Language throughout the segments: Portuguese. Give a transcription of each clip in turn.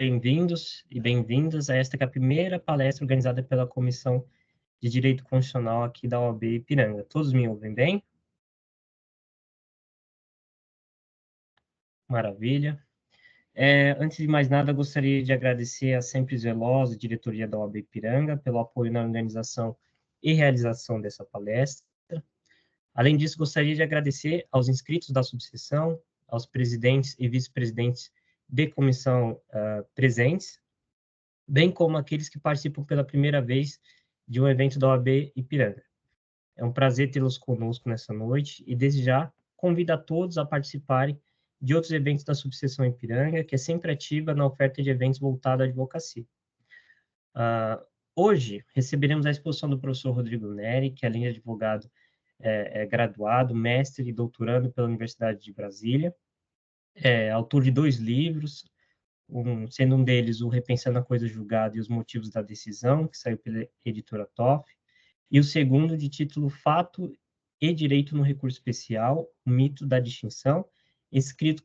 Bem-vindos e bem-vindas a esta que é a primeira palestra organizada pela Comissão de Direito Constitucional aqui da OAB Ipiranga. Todos me ouvem bem? Maravilha. Antes de mais nada, gostaria de agradecer a Sempre Veloz, diretoria da OAB Ipiranga, pelo apoio na organização e realização dessa palestra. Além disso, gostaria de agradecer aos inscritos da subseção, aos presidentes e vice-presidentes de comissão presentes, bem como aqueles que participam pela primeira vez de um evento da OAB Ipiranga. É um prazer tê-los conosco nessa noite e, desde já, convido a todos a participarem de outros eventos da subseção Ipiranga, que é sempre ativa na oferta de eventos voltados à advocacia. Hoje, receberemos a exposição do professor Rodrigo Neri, que, além de advogado, é graduado, mestre e doutorando pela Universidade de Brasília, autor de 2 livros, sendo um deles o Repensando a Coisa Julgada e os Motivos da Decisão, que saiu pela editora TOF, e o segundo, de título Fato e Direito no Recurso Especial, o Mito da Distinção, escrito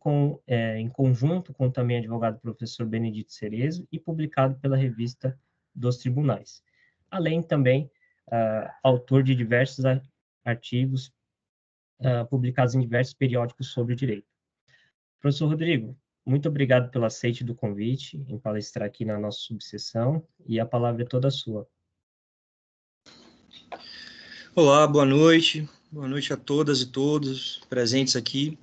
em conjunto com também o advogado professor Benedito Cerezo e publicado pela revista dos Tribunais. Além também, autor de diversos artigos publicados em diversos periódicos sobre o direito. Professor Rodrigo, muito obrigado pelo aceite do convite em palestrar aqui na nossa subseção, e a palavra é toda sua. Olá, boa noite a todas e todos presentes aqui.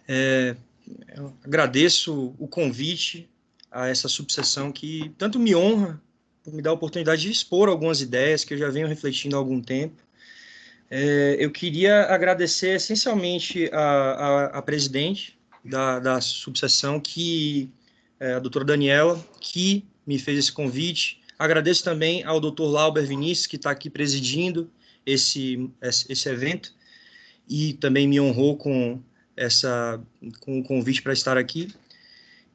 Eu agradeço o convite a essa subseção que tanto me honra por me dar a oportunidade de expor algumas ideias que eu já venho refletindo há algum tempo. Eu queria agradecer essencialmente a presidente da subseção, a doutora Daniela, que me fez esse convite. Agradeço também ao doutor Lauber Vinícius, que está aqui presidindo esse evento, e também me honrou com o convite para estar aqui.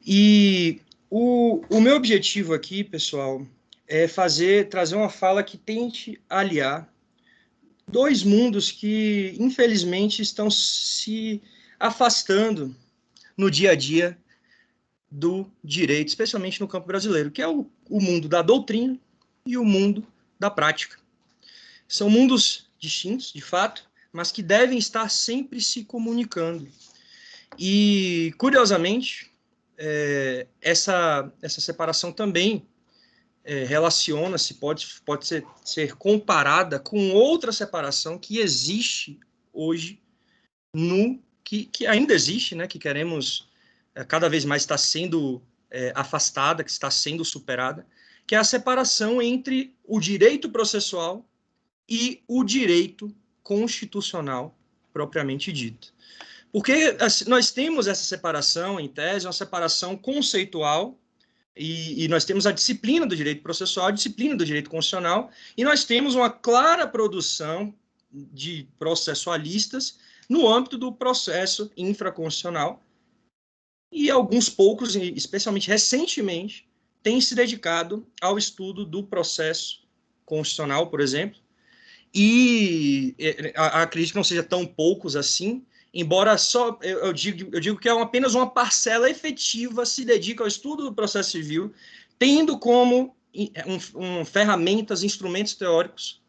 E o meu objetivo aqui, pessoal, é trazer uma fala que tente aliar 2 mundos que, infelizmente, estão se afastando no dia a dia do direito, especialmente no campo brasileiro, que é o mundo da doutrina e o mundo da prática. São mundos distintos, de fato, mas que devem estar sempre se comunicando. E, curiosamente, essa separação também relaciona-se, pode ser comparada com outra separação que existe hoje, que ainda existe, né, que queremos cada vez mais está sendo afastada, que está sendo superada, que é a separação entre o direito processual e o direito constitucional, propriamente dito. Porque nós temos essa separação, em tese, uma separação conceitual, e nós temos a disciplina do direito processual, a disciplina do direito constitucional, e nós temos uma clara produção de processualistas no âmbito do processo infraconstitucional, e alguns poucos, especialmente recentemente, têm se dedicado ao estudo do processo constitucional, por exemplo, e acredito que não seja tão poucos assim, embora eu digo que apenas uma parcela efetiva se dedica ao estudo do processo civil, tendo como ferramentas, instrumentos teóricos,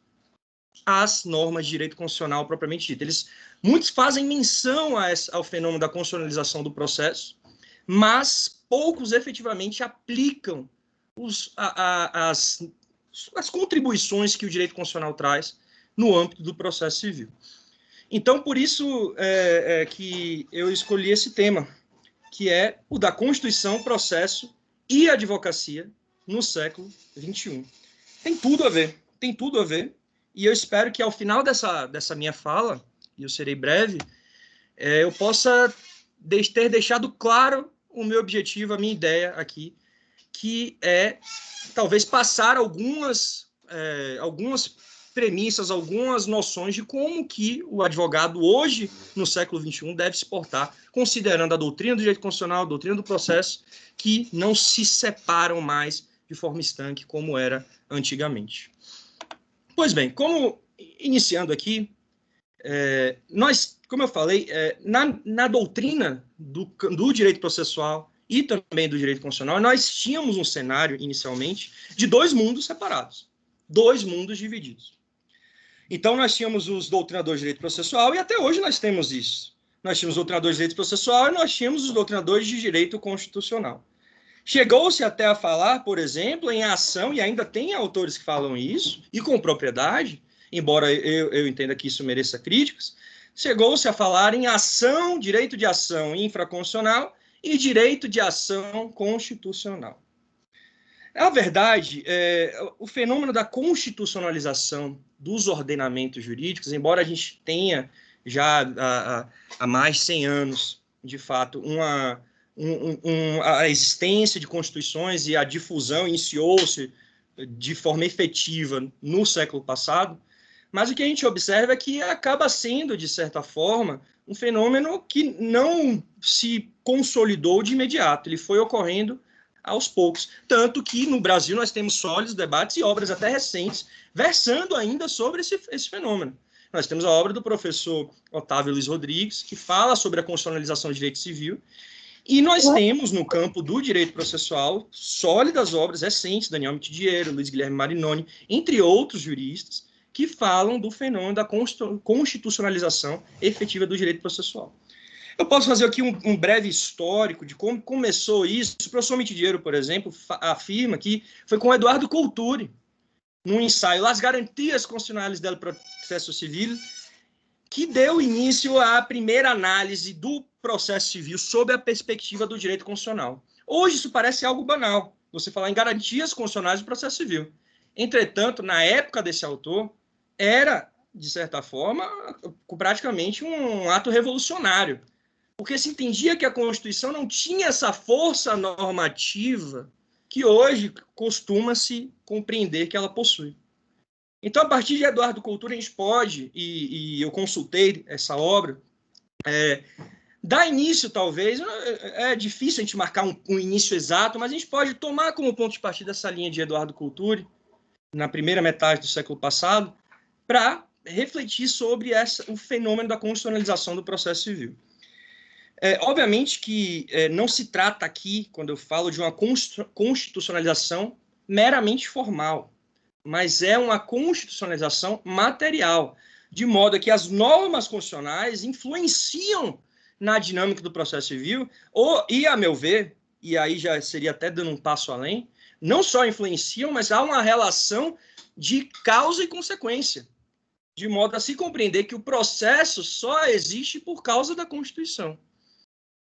as normas de direito constitucional propriamente dito. Muitos fazem menção ao fenômeno da constitucionalização do processo, mas poucos efetivamente aplicam as contribuições que o direito constitucional traz no âmbito do processo civil. Então, por isso que eu escolhi esse tema, que é o da Constituição, processo e advocacia no século XXI. Tem tudo a ver, e eu espero que ao final dessa minha fala, e eu serei breve, eu possa ter deixado claro o meu objetivo, a minha ideia aqui, que é talvez passar algumas premissas, algumas noções de como que o advogado hoje, no século XXI, deve se portar, considerando a doutrina do direito constitucional, a doutrina do processo, que não se separam mais de forma estanque como era antigamente. Pois bem, iniciando aqui, nós, como eu falei, na doutrina do direito processual e também do direito constitucional, nós tínhamos um cenário, inicialmente, de dois mundos separados, dois mundos divididos. Então, nós tínhamos os doutrinadores de direito processual, e até hoje nós temos isso. Nós tínhamos os doutrinadores de direito processual e nós tínhamos os doutrinadores de direito constitucional. Chegou-se até a falar, por exemplo, em ação, e ainda tem autores que falam isso, e com propriedade, embora eu entenda que isso mereça críticas, chegou-se a falar em ação, direito de ação infraconstitucional e direito de ação constitucional. Na verdade, o fenômeno da constitucionalização dos ordenamentos jurídicos, embora a gente tenha já há mais de 100 anos, de fato, a existência de constituições e a difusão iniciou-se de forma efetiva no século passado, mas o que a gente observa é que acaba sendo, de certa forma, um fenômeno que não se consolidou de imediato, ele foi ocorrendo aos poucos. Tanto que no Brasil nós temos sólidos debates e obras até recentes versando ainda sobre esse fenômeno. Nós temos a obra do professor Otávio Luiz Rodrigues, que fala sobre a constitucionalização do direito civil, e nós temos no campo do direito processual sólidas obras recentes, Daniel Mitidiero, Luiz Guilherme Marinoni, entre outros juristas, que falam do fenômeno da constitucionalização efetiva do direito processual. Eu posso fazer aqui um breve histórico de como começou isso. O professor Mitidiero, por exemplo, afirma que foi com Eduardo Couturi, num ensaio Las Garantias Constitucionais del Processo Civil, que deu início à primeira análise do processo civil sob a perspectiva do direito constitucional. Hoje isso parece algo banal, você falar em garantias constitucionais do processo civil. Entretanto, na época desse autor, era, de certa forma, praticamente um ato revolucionário, porque se entendia que a Constituição não tinha essa força normativa que hoje costuma-se compreender que ela possui. Então, a partir de Eduardo Couturi, a gente pode, e eu consultei essa obra, dar início, talvez, é difícil a gente marcar um início exato, mas a gente pode tomar como ponto de partida essa linha de Eduardo Couturi, na primeira metade do século passado, para refletir sobre o fenômeno da constitucionalização do processo civil. Obviamente que não se trata aqui, quando eu falo de uma constitucionalização meramente formal, mas é uma constitucionalização material, de modo que as normas constitucionais influenciam na dinâmica do processo civil, e, a meu ver, e aí já seria até dando um passo além, não só influenciam, mas há uma relação de causa e consequência, de modo a se compreender que o processo só existe por causa da Constituição.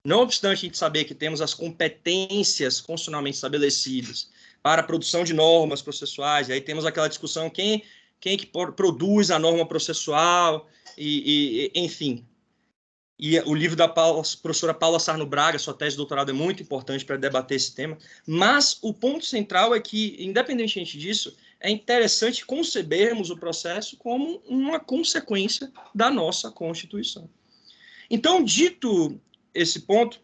Não obstante a gente saber que temos as competências constitucionalmente estabelecidas para a produção de normas processuais, e aí temos aquela discussão quem é que produz a norma processual, enfim. E o livro da professora Paula Sarno Braga, sua tese de doutorado, é muito importante para debater esse tema, mas o ponto central é que, independentemente disso, é interessante concebermos o processo como uma consequência da nossa Constituição. Então, dito esse ponto,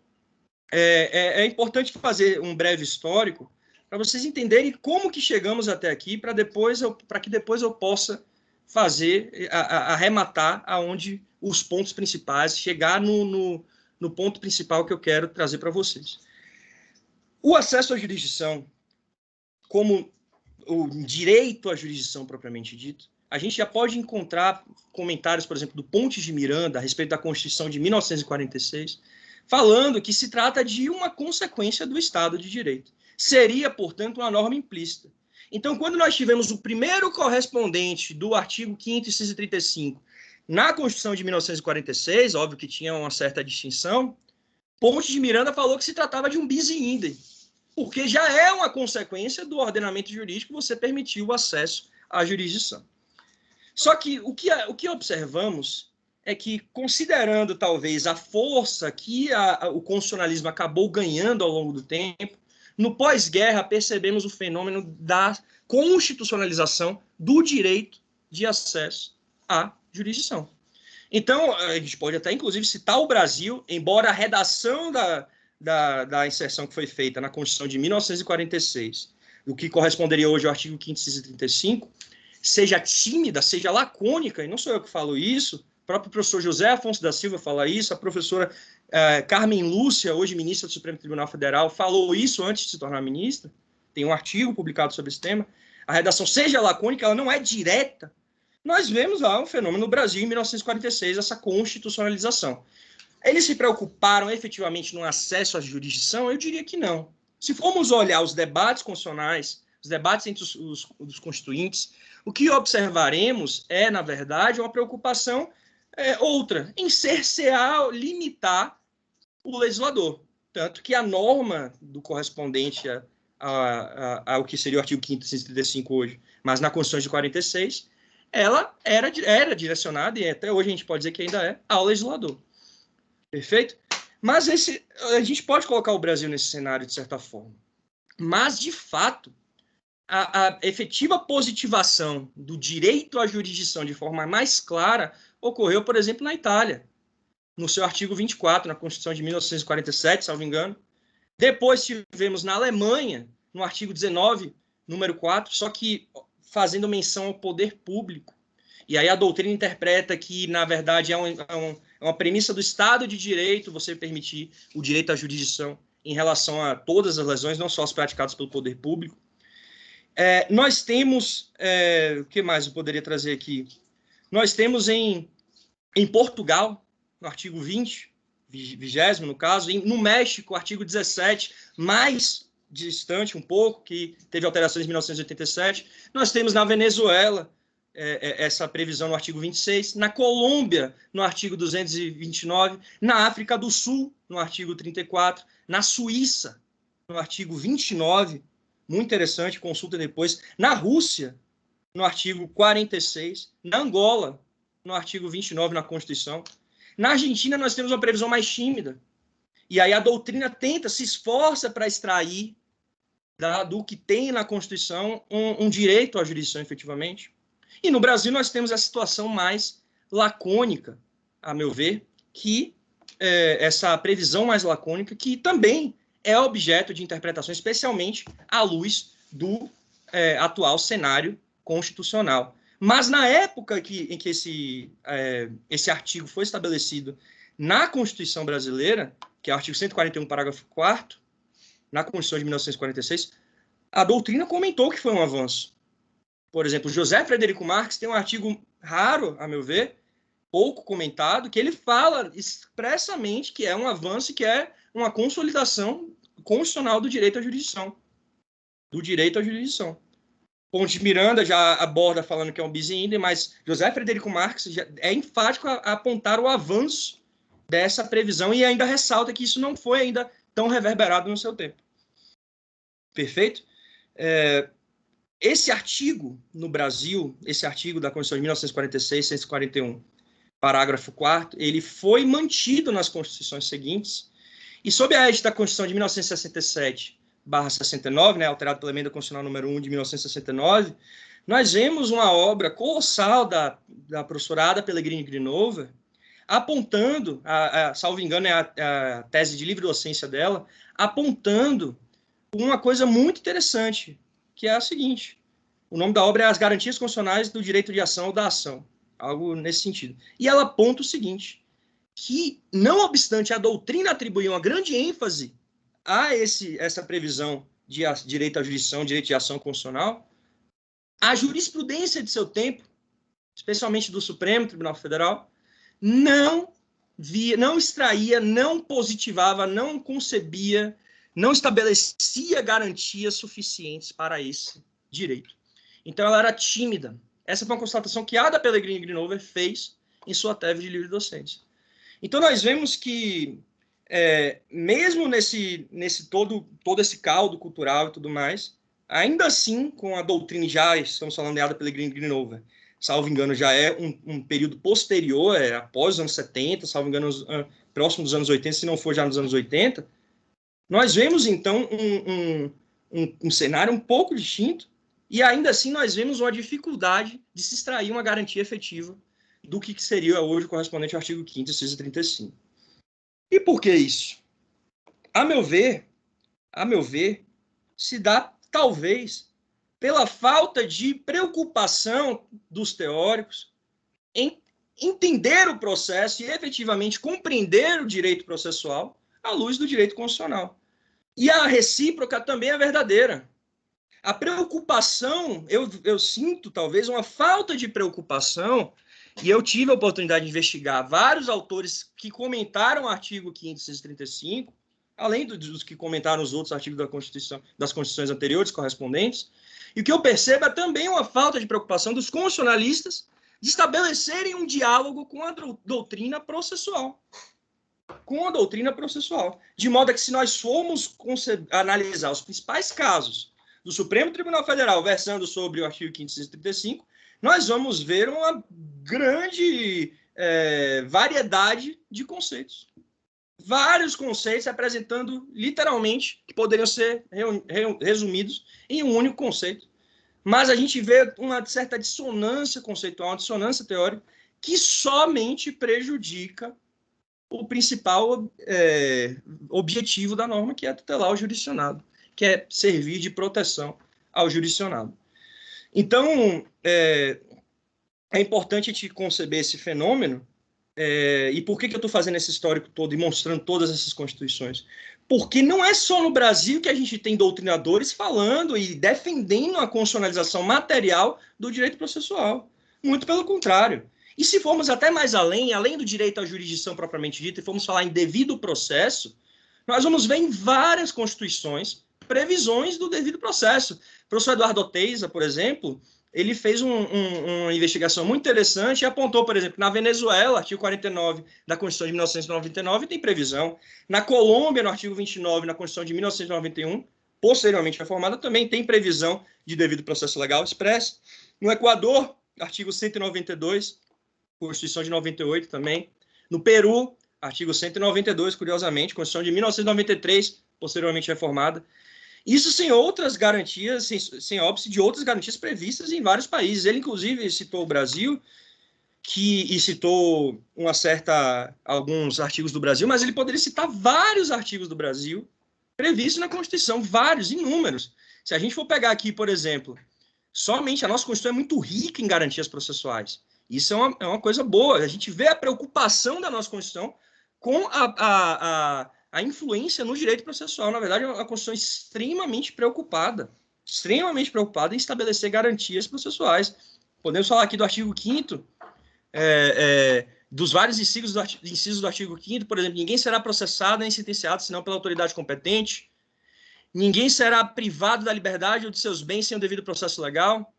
é importante fazer um breve histórico para vocês entenderem como que chegamos até aqui, para que depois eu possa arrematar aonde os pontos principais, chegar no ponto principal que eu quero trazer para vocês. O acesso à jurisdição, como o direito à jurisdição propriamente dito, a gente já pode encontrar comentários, por exemplo, do Pontes de Miranda, a respeito da Constituição de 1946, falando que se trata de uma consequência do Estado de Direito. Seria, portanto, uma norma implícita. Então, quando nós tivemos o primeiro correspondente do artigo 5º e 635 na Constituição de 1946, óbvio que tinha uma certa distinção, Pontes de Miranda falou que se tratava de um bis in idem, porque já é uma consequência do ordenamento jurídico você permitir o acesso à jurisdição. Só que o que observamos é que, considerando talvez a força que o constitucionalismo acabou ganhando ao longo do tempo, no pós-guerra percebemos o fenômeno da constitucionalização do direito de acesso à jurisdição. Então, a gente pode até, inclusive, citar o Brasil, embora a redação da inserção que foi feita na Constituição de 1946, o que corresponderia hoje ao artigo 5º e 635, seja tímida, seja lacônica, e não sou eu que falo isso, o próprio professor José Afonso da Silva fala isso, a professora Carmen Lúcia, hoje ministra do Supremo Tribunal Federal, falou isso antes de se tornar ministra. Tem um artigo publicado sobre esse tema. A redação seja lacônica, ela não é direta. Nós vemos lá um fenômeno no Brasil em 1946, essa constitucionalização. Eles se preocuparam efetivamente no acesso à jurisdição? Eu diria que não. Se formos olhar os debates constitucionais, os debates entre os constituintes, o que observaremos é, na verdade, uma preocupação outra, em cercear, limitar o legislador. Tanto que a norma do correspondente ao que seria o artigo 5º, 135 hoje, mas na Constituição de 46, ela era direcionada, e até hoje a gente pode dizer que ainda é, ao legislador. Perfeito? Mas a gente pode colocar o Brasil nesse cenário, de certa forma. Mas, de fato, a efetiva positivação do direito à jurisdição de forma mais clara ocorreu, por exemplo, na Itália, no seu artigo 24, na Constituição de 1947, salvo engano. Depois tivemos na Alemanha, no artigo 19, número 4, só que fazendo menção ao poder público. E aí a doutrina interpreta que, na verdade, é uma premissa do Estado de Direito você permitir o direito à jurisdição em relação a todas as lesões, não só as praticadas pelo poder público. Nós temos... o que mais eu poderia trazer aqui? Nós temos em Portugal, no artigo 20 no caso, no México, artigo 17, mais distante um pouco, que teve alterações em 1987. Nós temos na Venezuela essa previsão no artigo 26, na Colômbia, no artigo 229, na África do Sul, no artigo 34, na Suíça, no artigo 29, muito interessante, consulta depois, na Rússia, no artigo 46, na Angola, no artigo 29 na Constituição. Na Argentina, nós temos uma previsão mais tímida. E aí a doutrina se esforça para extrair do que tem na Constituição um direito à jurisdição, efetivamente. E no Brasil, nós temos a situação mais lacônica, a meu ver, que essa previsão mais lacônica, que também é objeto de interpretação, especialmente à luz do atual cenário constitucional. Mas na época em que esse artigo foi estabelecido na Constituição brasileira, que é o artigo 141, parágrafo 4º, na Constituição de 1946, a doutrina comentou que foi um avanço. Por exemplo, José Frederico Marques tem um artigo raro, a meu ver, pouco comentado, que ele fala expressamente que é um avanço e que é uma consolidação constitucional do direito à jurisdição. Do direito à jurisdição. Ponte Miranda já aborda falando que é um bis in idem, mas José Frederico Marques é enfático a apontar o avanço dessa previsão e ainda ressalta que isso não foi ainda tão reverberado no seu tempo. Perfeito? Esse artigo no Brasil, esse artigo da Constituição de 1946, 141, parágrafo 4º, ele foi mantido nas constituições seguintes e sob a égide da Constituição de 1967/69, né, alterado pela Emenda Constitucional número 1 de 1969, nós vemos uma obra colossal da professora Ada Pellegrini Grinova, apontando, salvo engano, é a tese de livre docência dela, apontando uma coisa muito interessante, que é a seguinte: o nome da obra é As Garantias Constitucionais do Direito de Ação ou da Ação, algo nesse sentido. E ela aponta o seguinte, que, não obstante a doutrina atribuir uma grande ênfase a essa previsão de direito à jurisdição, direito de ação constitucional, a jurisprudência de seu tempo, especialmente do Supremo Tribunal Federal, não extraía, não positivava, não concebia, não estabelecia garantias suficientes para esse direito. Então, ela era tímida. Essa foi uma constatação que a Ada Pellegrini Grinover fez em sua tese de livre docência. Então, nós vemos que, mesmo nesse todo esse caldo cultural e tudo mais, ainda assim, com a doutrina já, estamos falando de Ada Pellegrini Grinover, salvo engano, já é um período posterior, após os anos 70, salvo engano, próximo dos anos 80, se não for já nos anos 80, nós vemos, então, um cenário um pouco distinto, e ainda assim nós vemos uma dificuldade de se extrair uma garantia efetiva do que seria hoje o correspondente ao artigo 5º, inciso 35. E por que isso? A meu ver, se dá, talvez, pela falta de preocupação dos teóricos em entender o processo e efetivamente compreender o direito processual à luz do direito constitucional. E a recíproca também é verdadeira. A preocupação, eu sinto talvez uma falta de preocupação, e eu tive a oportunidade de investigar vários autores que comentaram o artigo 535, além dos que comentaram os outros artigos da Constituição, das Constituições anteriores correspondentes, e o que eu percebo é também uma falta de preocupação dos constitucionalistas de estabelecerem um diálogo com a doutrina processual. Com a doutrina processual. De modo que, se nós formos analisar os principais casos do Supremo Tribunal Federal versando sobre o artigo 535, nós vamos ver uma grande variedade de conceitos. Vários conceitos apresentando, literalmente, que poderiam ser resumidos em um único conceito. Mas a gente vê uma certa dissonância conceitual, uma dissonância teórica, que somente prejudica o principal objetivo da norma, que é tutelar o jurisdicionado, que é servir de proteção ao jurisdicionado. Então, é importante a gente conceber esse fenômeno. E por que eu estou fazendo esse histórico todo e mostrando todas essas constituições? Porque não é só no Brasil que a gente tem doutrinadores falando e defendendo a constitucionalização material do direito processual. Muito pelo contrário. E se formos até mais além do direito à jurisdição propriamente dita, e formos falar em devido processo, nós vamos ver em várias constituições previsões do devido processo. O professor Eduardo Oteiza, por exemplo, ele fez uma investigação muito interessante e apontou, por exemplo, na Venezuela, artigo 49 da Constituição de 1999, tem previsão. Na Colômbia, no artigo 29, na Constituição de 1991, posteriormente reformada, também tem previsão de devido processo legal expresso. No Equador, artigo 192, Constituição de 98 também. No Peru, artigo 192, curiosamente, Constituição de 1993, posteriormente reformada. Isso sem outras garantias, sem óbice de outras garantias previstas em vários países. Ele, inclusive, citou o Brasil, e citou alguns artigos do Brasil, mas ele poderia citar vários artigos do Brasil previstos na Constituição, vários, inúmeros. Se a gente for pegar aqui, por exemplo, somente a nossa Constituição é muito rica em garantias processuais. Isso é uma coisa boa. A gente vê a preocupação da nossa Constituição com a influência no direito processual. Na verdade, é uma Constituição extremamente preocupada em estabelecer garantias processuais. Podemos falar aqui do artigo 5º, dos vários incisos do artigo 5º, por exemplo, ninguém será processado nem sentenciado senão pela autoridade competente, ninguém será privado da liberdade ou de seus bens sem o devido processo legal,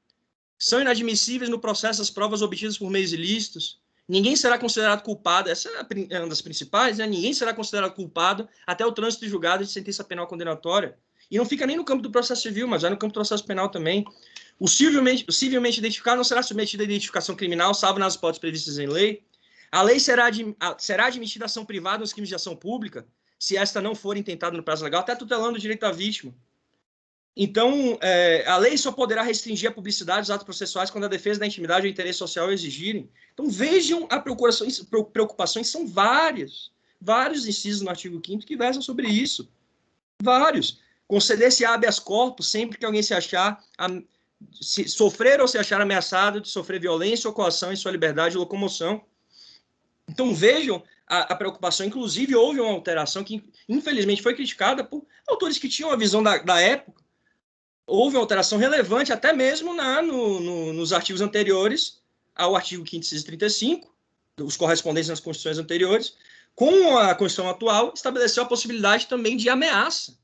são inadmissíveis no processo as provas obtidas por meios ilícitos, ninguém será considerado culpado, essa é uma das principais, né? Ninguém será considerado culpado até o trânsito de julgado de sentença penal condenatória. E não fica nem no campo do processo civil, mas vai no campo do processo penal também. O civilmente identificado não será submetido à identificação criminal, salvo nas hipóteses previstas em lei. A lei será admitida ação privada nos crimes de ação pública, se esta não for intentada no prazo legal, até tutelando o direito da vítima. Então, a lei só poderá restringir a publicidade dos atos processuais quando a defesa da intimidade ou interesse social exigirem. Então, vejam as preocupações são vários incisos no artigo 5º que versam sobre isso. Vários. Conceder-se habeas corpus sempre que alguém se sofrer ou se achar ameaçado de sofrer violência ou coação em sua liberdade de locomoção. Então, vejam a preocupação. Inclusive, houve uma alteração que, infelizmente, foi criticada por autores que tinham a visão da época. Houve uma alteração relevante, até mesmo nos artigos anteriores ao artigo 535, os correspondentes nas constituições anteriores, com a Constituição atual, estabeleceu a possibilidade também de ameaça.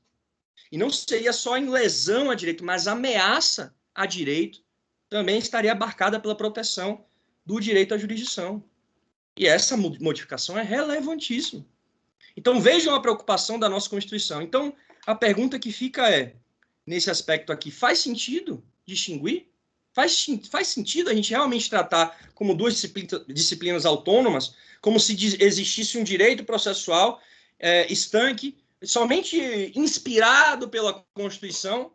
E não seria só em lesão a direito, mas ameaça a direito também estaria abarcada pela proteção do direito à jurisdição. E essa modificação é relevantíssima. Então, vejam a preocupação da nossa Constituição. Então, a pergunta que fica nesse aspecto aqui, faz sentido distinguir? Faz sentido a gente realmente tratar como duas disciplinas autônomas, como se existisse um direito processual estanque, somente inspirado pela Constituição,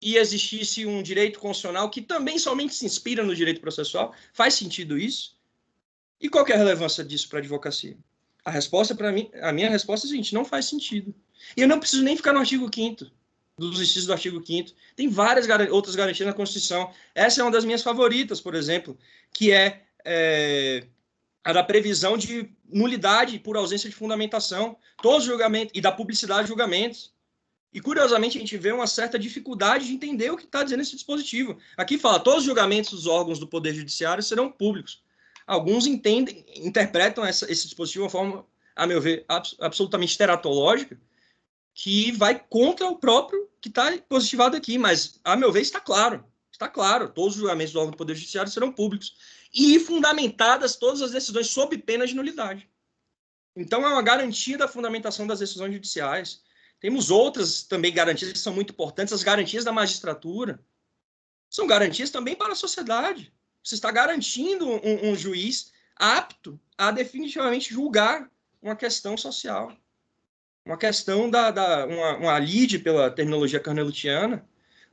e existisse um direito constitucional que também somente se inspira no direito processual? Faz sentido isso? E qual que é a relevância disso para a advocacia? A minha resposta é a seguinte: não faz sentido. E eu não preciso nem ficar no artigo 5º, dos incisos do artigo 5º. Tem várias outras garantias na Constituição. Essa é uma das minhas favoritas, por exemplo, que é a da previsão de nulidade por ausência de fundamentação, todos os julgamentos, e da publicidade de julgamentos. E, curiosamente, a gente vê uma certa dificuldade de entender o que está dizendo esse dispositivo. Aqui fala, todos os julgamentos dos órgãos do Poder Judiciário serão públicos. Alguns interpretam esse dispositivo de uma forma, a meu ver, absolutamente teratológica, que vai contra o próprio que está positivado aqui. Mas, a meu ver, está claro. Está claro, todos os julgamentos do órgão do Poder Judiciário serão públicos. E fundamentadas todas as decisões sob pena de nulidade. Então, é uma garantia da fundamentação das decisões judiciais. Temos outras também garantias que são muito importantes. As garantias da magistratura são garantias também para a sociedade. Você está garantindo um juiz apto a definitivamente julgar uma questão social. Uma questão uma lide pela terminologia carnelutiana,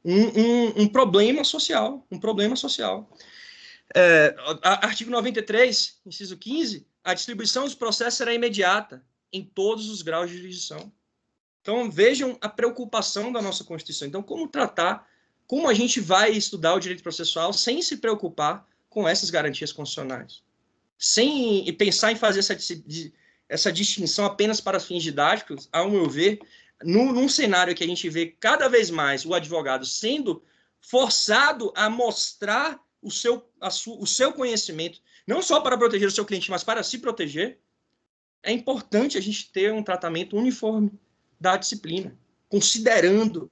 um problema social. Um problema social. Artigo 93, inciso 15, a distribuição dos processos será imediata em todos os graus de jurisdição. Então, vejam a preocupação da nossa Constituição. Então, como a gente vai estudar o direito processual sem se preocupar com essas garantias constitucionais? Sem pensar em fazer essa distinção apenas para fins didáticos, ao meu ver, num cenário que a gente vê cada vez mais o advogado sendo forçado a mostrar o seu conhecimento, não só para proteger o seu cliente, mas para se proteger, é importante a gente ter um tratamento uniforme da disciplina, considerando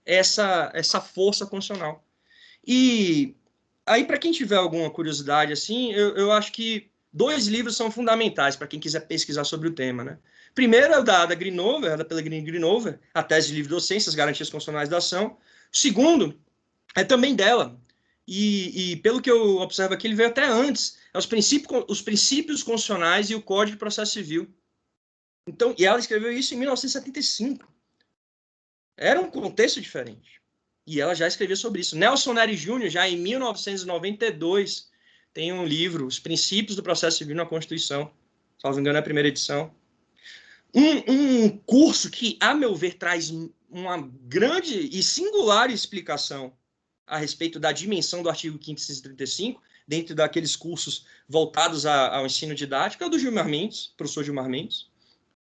essa força constitucional. E aí, para quem tiver alguma curiosidade, assim, eu acho que 2 livros são fundamentais para quem quiser pesquisar sobre o tema, né? Primeiro é o da Grinover, da Pellegrini Grinover, a tese de livre docência, as garantias constitucionais da ação. O segundo é também dela, e pelo que eu observo aqui, ele veio até antes, os princípios constitucionais e o Código de Processo Civil. Então, e ela escreveu isso em 1975. Era um contexto diferente. E ela já escreveu sobre isso. Nelson Nery Jr., já em 1992, tem um livro, Os Princípios do Processo Civil na Constituição. Salvo engano, é a primeira edição. Um curso que, a meu ver, traz uma grande e singular explicação a respeito da dimensão do artigo 5º e 635, dentro daqueles cursos voltados ao ensino didático, é o do Gilmar Mendes, professor Gilmar Mendes.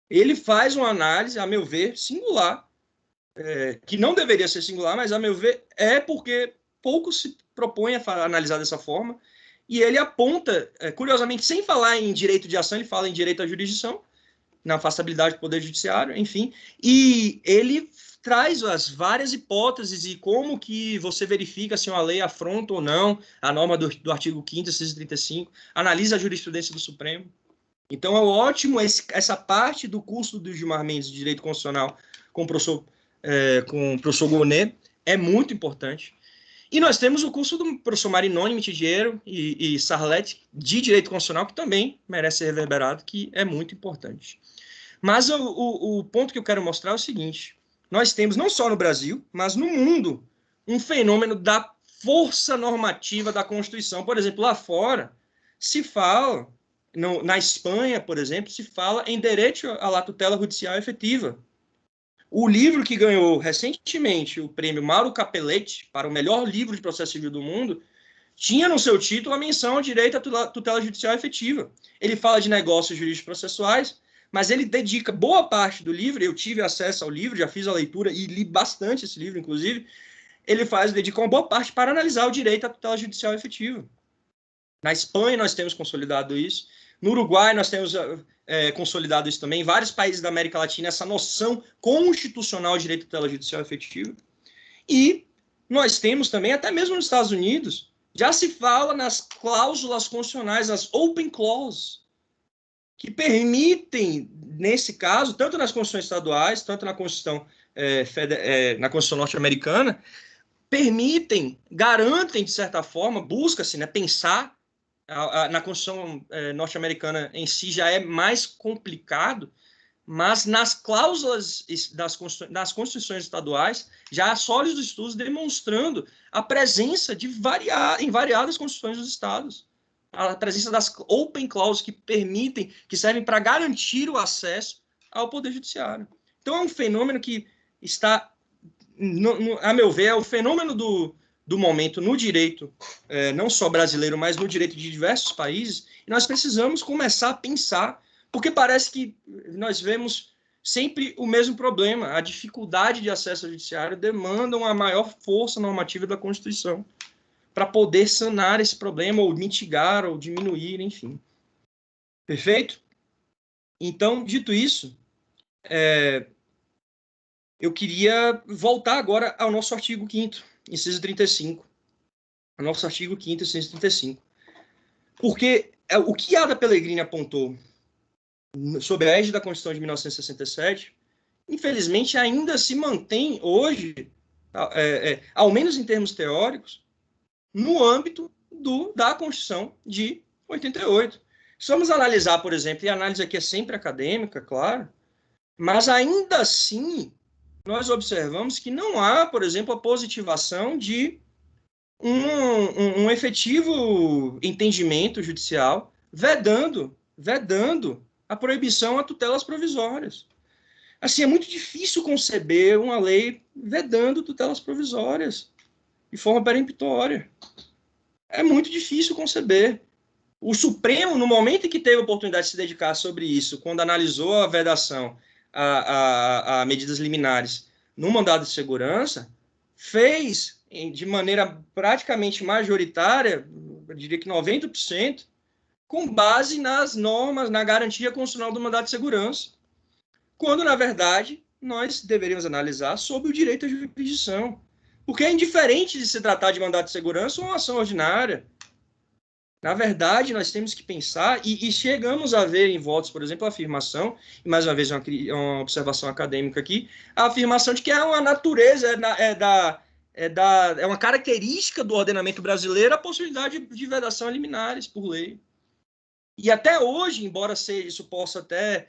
Ele faz uma análise, a meu ver, singular, que não deveria ser singular, mas, a meu ver, é porque pouco se propõe a analisar dessa forma, e ele aponta, curiosamente, sem falar em direito de ação, ele fala em direito à jurisdição, na afastabilidade do Poder Judiciário, enfim, e ele traz as várias hipóteses e como que você verifica se uma lei afronta ou não a norma do artigo 5º e 635, analisa a jurisprudência do Supremo. Então, é ótimo essa parte do curso do Gilmar Mendes de Direito Constitucional com o professor Gonet, é muito importante. E nós temos o curso do professor Marinoni Mitidiero e Sarlet de Direito Constitucional, que também merece ser reverberado, que é muito importante. Mas o ponto que eu quero mostrar é o seguinte: nós temos, não só no Brasil, mas no mundo, um fenômeno da força normativa da Constituição. Por exemplo, lá fora, se fala... Na Espanha, por exemplo, se fala em direito à tutela judicial efetiva. O livro que ganhou recentemente o prêmio Mauro Capelletti para o melhor livro de processo civil do mundo tinha no seu título a menção ao direito à tutela judicial efetiva. Ele fala de negócios jurídicos processuais, mas ele dedica boa parte do livro, eu tive acesso ao livro, já fiz a leitura e li bastante esse livro, inclusive, dedica uma boa parte para analisar o direito à tutela judicial efetiva. Na Espanha nós temos consolidado isso. No Uruguai nós temos consolidado isso também. Em vários países da América Latina, essa noção constitucional de direito à tutela judicial efetiva. E nós temos também, até mesmo nos Estados Unidos, já se fala nas cláusulas constitucionais, as open clauses, que permitem, nesse caso, tanto nas constituições estaduais, tanto na Constituição, na Constituição norte-americana, garantem, de certa forma, busca-se, né, pensar. Na Constituição norte-americana em si já é mais complicado, mas nas cláusulas das constituições estaduais já há sólidos estudos demonstrando a presença em variadas constituições dos estados, a presença das open clauses que servem para garantir o acesso ao Poder Judiciário. Então é um fenômeno que está, a meu ver, é o fenômeno do do momento no direito, não só brasileiro, mas no direito de diversos países, e nós precisamos começar a pensar, porque parece que nós vemos sempre o mesmo problema, a dificuldade de acesso ao judiciário demanda uma maior força normativa da Constituição para poder sanar esse problema, ou mitigar, ou diminuir, enfim. Perfeito? Então, dito isso, eu queria voltar agora ao nosso artigo 5º, inciso 35. O nosso artigo 5º, inciso 35. Porque o que Ada Pellegrini apontou sob a égide da Constituição de 1967, infelizmente, ainda se mantém hoje, ao menos em termos teóricos, no âmbito da Constituição de 88. Se vamos analisar, por exemplo, e a análise aqui é sempre acadêmica, claro, mas ainda assim nós observamos que não há, por exemplo, a positivação de um efetivo entendimento judicial vedando a proibição a tutelas provisórias. Assim, é muito difícil conceber uma lei vedando tutelas provisórias de forma peremptória. É muito difícil conceber. O Supremo, no momento em que teve a oportunidade de se dedicar sobre isso, quando analisou a vedação a medidas liminares no mandado de segurança, fez de maneira praticamente majoritária, eu diria que 90%, com base nas normas, na garantia constitucional do mandado de segurança, quando, na verdade, nós deveríamos analisar sobre o direito à jurisdição. Porque é indiferente de se tratar de mandado de segurança ou uma ação ordinária. Na verdade, nós temos que pensar, e chegamos a ver em votos, por exemplo, a afirmação, e mais uma vez uma observação acadêmica aqui, a afirmação de que é uma natureza, é uma característica do ordenamento brasileiro a possibilidade de vedação a liminares por lei. E até hoje, embora isso possa até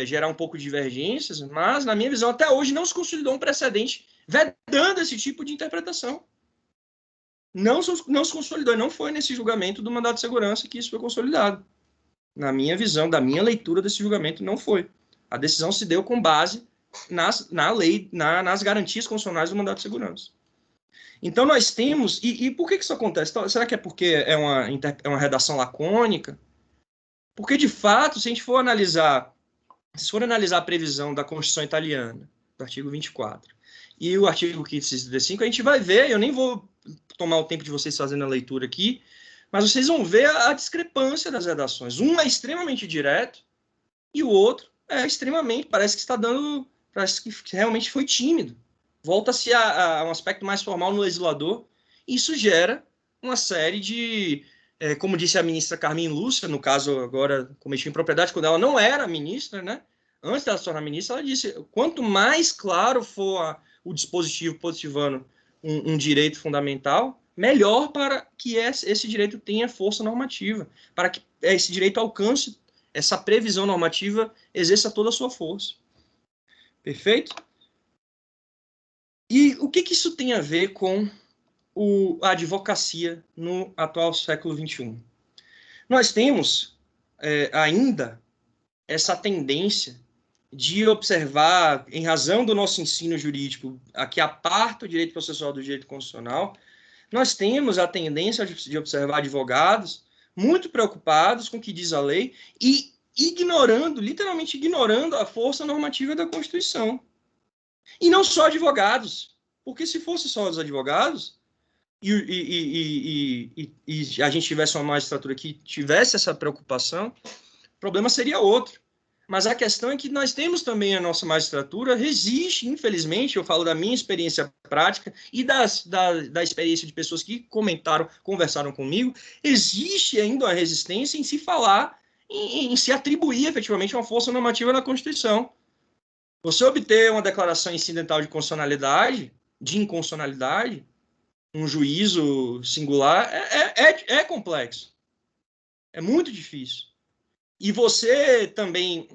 gerar um pouco de divergências, mas, na minha visão, até hoje não se consolidou um precedente vedando esse tipo de interpretação. Não se consolidou, não foi nesse julgamento do mandado de segurança que isso foi consolidado. Na minha visão, da minha leitura desse julgamento, não foi. A decisão se deu com base na lei, nas garantias constitucionais do mandado de segurança. Então, nós temos... E por que isso acontece? Será que é porque é uma redação lacônica? Porque, de fato, se for analisar a previsão da Constituição italiana, do artigo 24, e o artigo 535, a gente vai ver, eu nem vou tomar o tempo de vocês fazendo a leitura aqui, mas vocês vão ver a discrepância das redações. Um é extremamente direto e o outro é extremamente, parece que realmente foi tímido. Volta-se a um aspecto mais formal no legislador, e isso gera uma série de, como disse a ministra Carmen Lúcia, no caso agora cometi impropriedade, quando ela não era ministra, né? Antes dela se tornar ministra, ela disse, quanto mais claro for o dispositivo positivando um direito fundamental, melhor para que esse direito tenha força normativa, para que esse direito alcance, essa previsão normativa exerça toda a sua força. Perfeito? E o que isso tem a ver com a advocacia no atual século XXI? Nós temos ainda essa tendência de observar, em razão do nosso ensino jurídico, que aparta o direito processual do direito constitucional, nós temos a tendência de observar advogados muito preocupados com o que diz a lei e literalmente ignorando a força normativa da Constituição. E não só advogados, porque se fosse só os advogados e a gente tivesse uma magistratura que tivesse essa preocupação, o problema seria outro. Mas a questão é que nós temos também a nossa magistratura, resiste, infelizmente, eu falo da minha experiência prática e da experiência de pessoas que conversaram comigo, existe ainda uma resistência em se falar, em se atribuir efetivamente uma força normativa na Constituição. Você obter uma declaração incidental de inconstitucionalidade, um juízo singular, é complexo. É muito difícil. E você também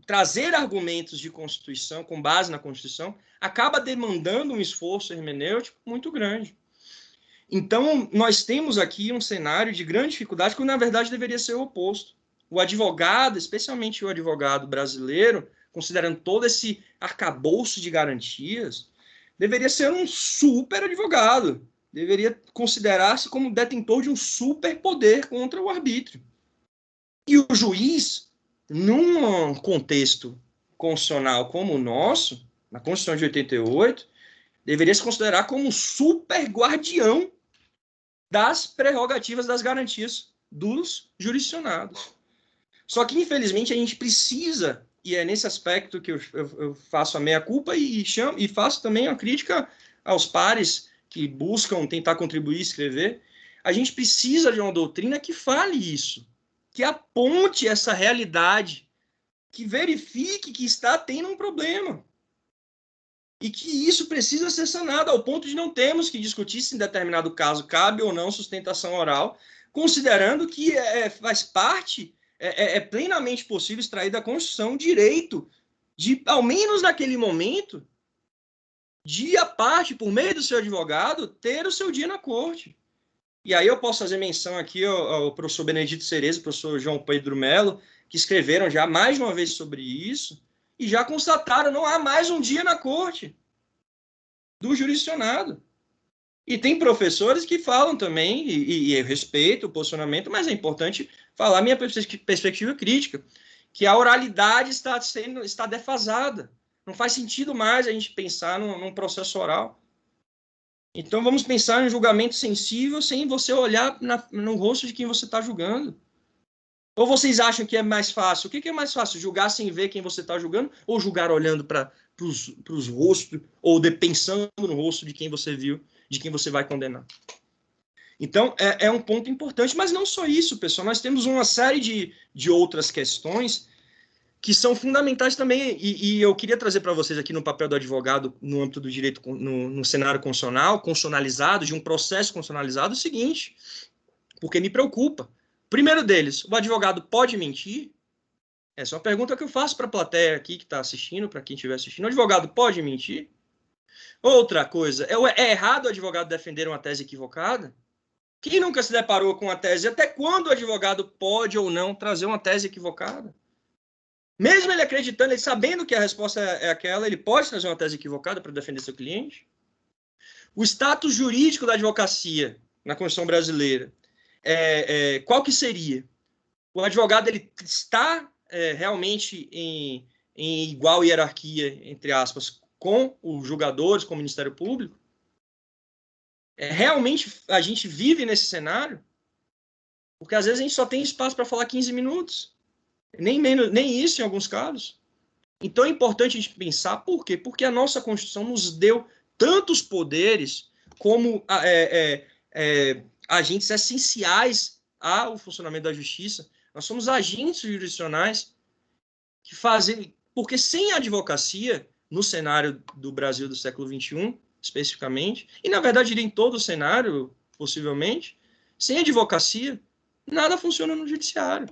trazer argumentos de Constituição, com base na Constituição, acaba demandando um esforço hermenêutico muito grande. Então, nós temos aqui um cenário de grande dificuldade, que na verdade deveria ser o oposto. O advogado, especialmente o advogado brasileiro, considerando todo esse arcabouço de garantias, deveria ser um super advogado, deveria considerar-se como detentor de um superpoder contra o arbítrio. E o juiz, num contexto constitucional como o nosso, na Constituição de 88, deveria se considerar como um super guardião das prerrogativas, das garantias dos jurisdicionados. Só que, infelizmente, a gente precisa, e é nesse aspecto que eu faço a meia-culpa e faço também a crítica aos pares que buscam tentar contribuir e escrever, a gente precisa de uma doutrina que fale isso, que aponte essa realidade, que verifique que está tendo um problema. E que isso precisa ser sanado, ao ponto de não termos que discutir se em determinado caso cabe ou não sustentação oral, considerando que faz parte, é plenamente possível extrair da Constituição o direito de, ao menos naquele momento, de a parte, por meio do seu advogado, ter o seu dia na corte. E aí eu posso fazer menção aqui ao professor Benedito Cereza, ao professor João Pedro Melo, que escreveram já mais de uma vez sobre isso, e já constataram, não há mais um dia na corte do jurisdicionado. E tem professores que falam também, e eu respeito o posicionamento, mas é importante falar minha perspectiva crítica, que a oralidade está defasada. Não faz sentido mais a gente pensar num processo oral. Então vamos pensar em julgamento sensível sem você olhar no rosto de quem você está julgando. Ou vocês acham que é mais fácil? O que é mais fácil? Julgar sem ver quem você está julgando? Ou julgar olhando para os rostos? Ou pensando no rosto de quem você viu, de quem você vai condenar? Então, é um ponto importante. Mas não só isso, pessoal. Nós temos uma série de outras questões que são fundamentais também. E eu queria trazer para vocês aqui no papel do advogado, no âmbito do direito, no cenário constitucional, constitucionalizado, de um processo constitucionalizado, o seguinte, porque me preocupa. Primeiro deles, o advogado pode mentir? Essa é uma pergunta que eu faço para a plateia aqui que está assistindo, para quem estiver assistindo. O advogado pode mentir? Outra coisa, é errado o advogado defender uma tese equivocada? Quem nunca se deparou com uma tese? Até quando o advogado pode ou não trazer uma tese equivocada? Mesmo ele acreditando, ele sabendo que a resposta é aquela, ele pode trazer uma tese equivocada para defender seu cliente? O status jurídico da advocacia na Constituição brasileira, qual que seria? O advogado ele está realmente em igual hierarquia, entre aspas, com os julgadores, com o Ministério Público? Realmente a gente vive nesse cenário? Porque às vezes a gente só tem espaço para falar 15 minutos. Nem isso em alguns casos. Então é importante a gente pensar por quê? Porque a nossa Constituição nos deu tantos poderes como agentes essenciais ao funcionamento da justiça. Nós somos agentes jurisdicionais que fazem... Porque sem a advocacia, no cenário do Brasil do século XXI, especificamente, e na verdade em todo o cenário, possivelmente, sem advocacia, nada funciona no judiciário.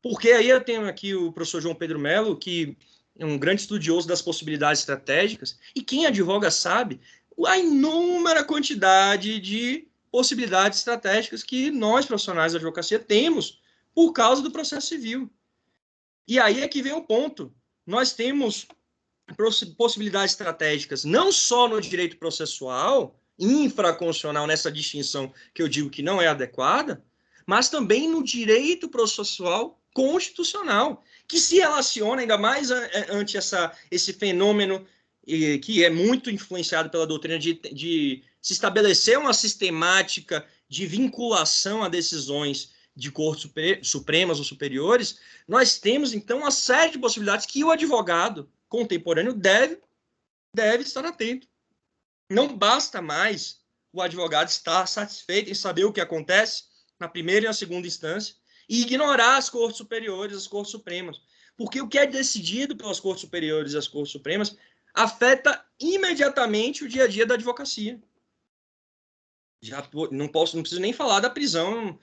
Porque aí eu tenho aqui o professor João Pedro Melo, que é um grande estudioso das possibilidades estratégicas, e quem advoga sabe a inúmera quantidade de possibilidades estratégicas que nós, profissionais da advocacia, temos por causa do processo civil. E aí é que vem o ponto. Nós temos possibilidades estratégicas não só no direito processual, infraconstitucional, nessa distinção que eu digo que não é adequada, mas também no direito processual constitucional, que se relaciona ainda mais ante esse fenômeno que é muito influenciado pela doutrina de se estabelecer uma sistemática de vinculação a decisões de cortes supremas ou superiores. Nós temos, então, uma série de possibilidades que o advogado contemporâneo deve estar atento. Não basta mais o advogado estar satisfeito em saber o que acontece na primeira e na segunda instância e ignorar as cortes superiores, as cortes supremas. Porque o que é decidido pelas cortes superiores e as cortes supremas afeta imediatamente o dia a dia da advocacia. Não preciso nem falar da prisão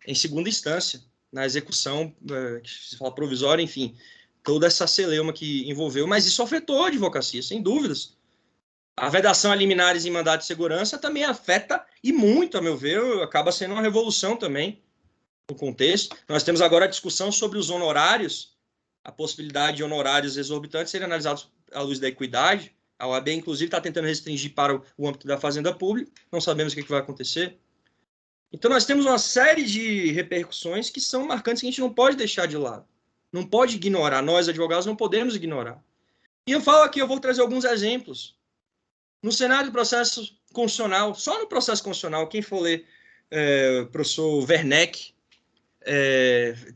em segunda instância, na execução que se fala provisória, enfim, toda essa celeuma que envolveu, mas isso afetou a advocacia, sem dúvidas. A vedação a liminares em mandado de segurança também afeta, e muito, a meu ver, acaba sendo uma revolução também no contexto. Nós temos agora a discussão sobre os honorários, a possibilidade de honorários exorbitantes serem analisados à luz da equidade, A OAB, inclusive, está tentando restringir para o âmbito da fazenda pública, não sabemos o que vai acontecer. Então, nós temos uma série de repercussões que são marcantes que a gente não pode deixar de lado. Não pode ignorar. Nós, advogados, não podemos ignorar. E eu falo aqui, eu vou trazer alguns exemplos. No cenário do processo constitucional, só no processo constitucional, quem for ler o professor Werneck,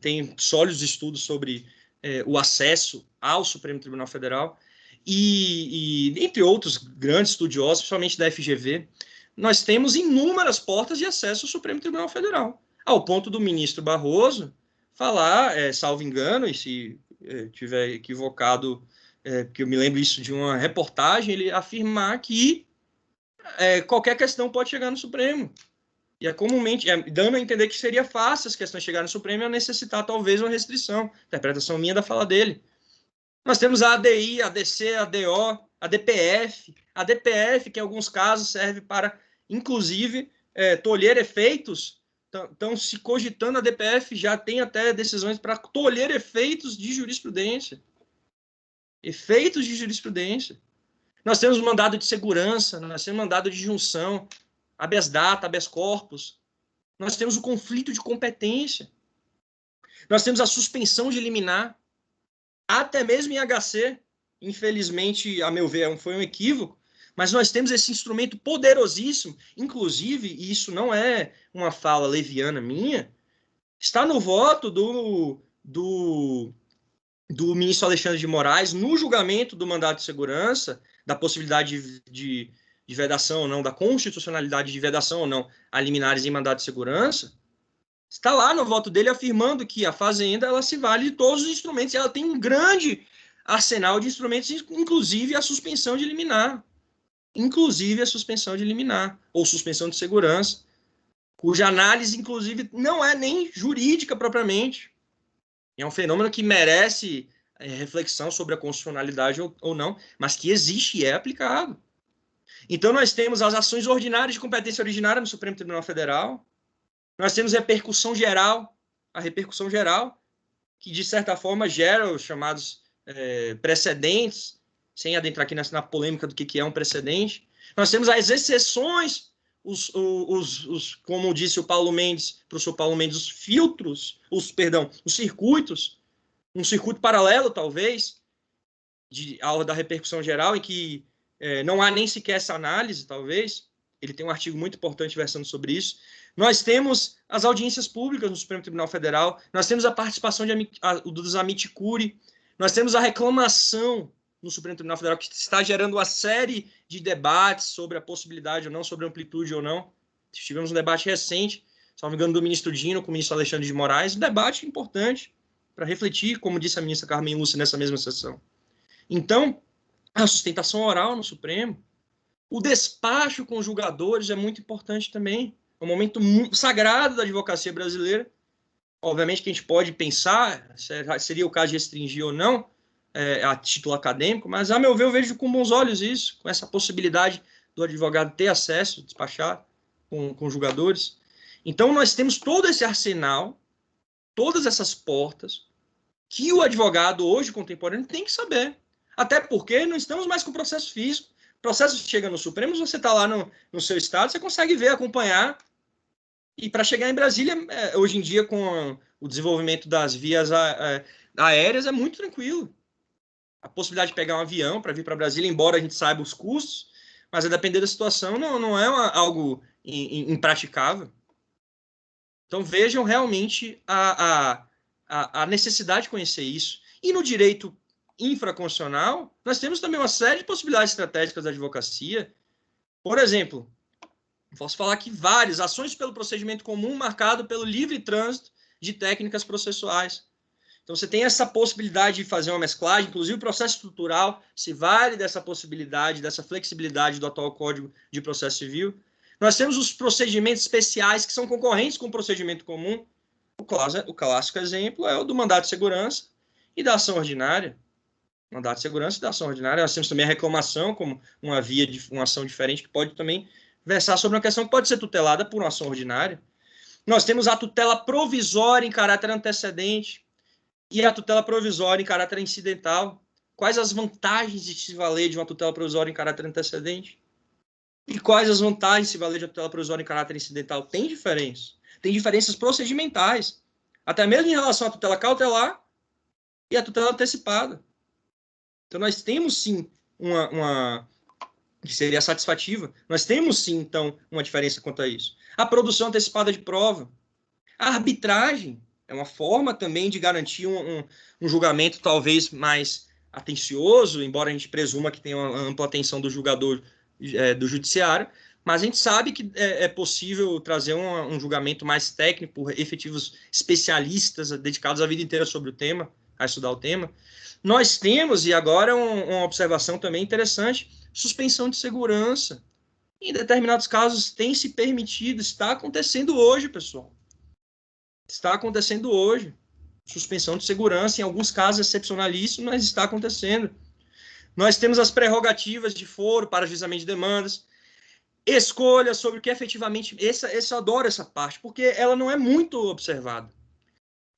tem sólidos estudos sobre o acesso ao Supremo Tribunal Federal, e entre outros grandes estudiosos, principalmente da FGV, nós temos inúmeras portas de acesso ao Supremo Tribunal Federal, ao ponto do ministro Barroso falar, salvo engano, e se tiver equivocado, porque eu me lembro isso de uma reportagem, ele afirmar que qualquer questão pode chegar no Supremo. E é comumente, dando a entender que seria fácil as questões chegarem no Supremo e necessitar talvez uma restrição. Interpretação minha da fala dele. Nós temos a ADI, a ADC, a ADO, a DPF. A DPF, que em alguns casos serve para, inclusive, tolher efeitos. Estão se cogitando, a DPF já tem até decisões para tolher efeitos de jurisprudência. Efeitos de jurisprudência. Nós temos mandado de segurança, nós temos mandado de junção, habeas data, habeas corpus. Nós temos o conflito de competência. Nós temos a suspensão de liminar. Até mesmo em HC, infelizmente, a meu ver, foi um equívoco, mas nós temos esse instrumento poderosíssimo, inclusive, e isso não é uma fala leviana minha, está no voto do ministro Alexandre de Moraes no julgamento do mandato de segurança, da possibilidade de vedação ou não, da constitucionalidade de vedação ou não a liminares em mandato de segurança. Está lá no voto dele afirmando que a Fazenda ela se vale de todos os instrumentos. Ela tem um grande arsenal de instrumentos, inclusive a suspensão de liminar. Inclusive a suspensão de liminar, ou suspensão de segurança, cuja análise, inclusive, não é nem jurídica propriamente. É um fenômeno que merece reflexão sobre a constitucionalidade ou não, mas que existe e é aplicado. Então, nós temos as ações ordinárias de competência originária no Supremo Tribunal Federal. Nós temos repercussão geral, a repercussão geral, que de certa forma gera os chamados precedentes, sem adentrar aqui na polêmica do que é um precedente. Nós temos as exceções, como disse o Paulo Mendes, professor Paulo Mendes, os filtros, os circuitos, um circuito paralelo, talvez, da repercussão geral, em que não há nem sequer essa análise, talvez. Ele tem um artigo muito importante versando sobre isso. Nós temos as audiências públicas no Supremo Tribunal Federal, nós temos a participação dos amici curiae, nós temos a reclamação no Supremo Tribunal Federal, que está gerando uma série de debates sobre a possibilidade ou não, sobre a amplitude ou não. Tivemos um debate recente, se não me engano, do ministro Dino com o ministro Alexandre de Moraes, um debate importante para refletir, como disse a ministra Carmen Lúcia nessa mesma sessão. Então, a sustentação oral no Supremo, o despacho com os julgadores é muito importante também. É um momento sagrado da advocacia brasileira. Obviamente que a gente pode pensar, seria o caso de restringir ou não a título acadêmico, mas, a meu ver, eu vejo com bons olhos isso, com essa possibilidade do advogado ter acesso, despachar com julgadores. Então, nós temos todo esse arsenal, todas essas portas, que o advogado hoje contemporâneo tem que saber. Até porque não estamos mais com processo físico. O processo chega no Supremo, você está lá no seu estado, você consegue ver, acompanhar. E para chegar em Brasília, hoje em dia, com o desenvolvimento das vias aéreas, é muito tranquilo. A possibilidade de pegar um avião para vir para Brasília, embora a gente saiba os custos, mas a depender da situação, não é algo impraticável. Então, vejam realmente a necessidade de conhecer isso. E no direito infraconstitucional, nós temos também uma série de possibilidades estratégicas da advocacia. Por exemplo, posso falar aqui várias ações pelo procedimento comum marcado pelo livre trânsito de técnicas processuais. Então, você tem essa possibilidade de fazer uma mesclagem, inclusive o processo estrutural se vale dessa possibilidade, dessa flexibilidade do atual Código de Processo Civil. Nós temos os procedimentos especiais que são concorrentes com o procedimento comum. O clássico exemplo é o do mandato de segurança e da ação ordinária. Mandato de segurança e da ação ordinária. Nós temos também a reclamação como uma via de uma ação diferente que pode também versar sobre uma questão que pode ser tutelada por uma ação ordinária. Nós temos a tutela provisória em caráter antecedente e a tutela provisória em caráter incidental. Quais as vantagens de se valer de uma tutela provisória em caráter antecedente? E quais as vantagens de se valer de uma tutela provisória em caráter incidental? Tem diferença. Tem diferenças procedimentais. Até mesmo em relação à tutela cautelar e à tutela antecipada. Então, nós temos, sim, que seria satisfativa. Nós temos, sim, então, uma diferença quanto a isso. A produção antecipada de prova. A arbitragem é uma forma também de garantir um julgamento talvez mais atencioso, embora a gente presuma que tenha uma ampla atenção do julgador do judiciário, mas a gente sabe que é possível trazer um julgamento mais técnico por efetivos especialistas dedicados a vida inteira sobre o tema, a estudar o tema. Nós temos, e agora uma observação também interessante, suspensão de segurança. Em determinados casos tem se permitido, está acontecendo hoje, pessoal. Está acontecendo hoje. Suspensão de segurança, em alguns casos excepcionalíssimos, mas está acontecendo. Nós temos as prerrogativas de foro para ajuizamento de demandas, escolha sobre o que efetivamente... Eu adoro essa parte, porque ela não é muito observada.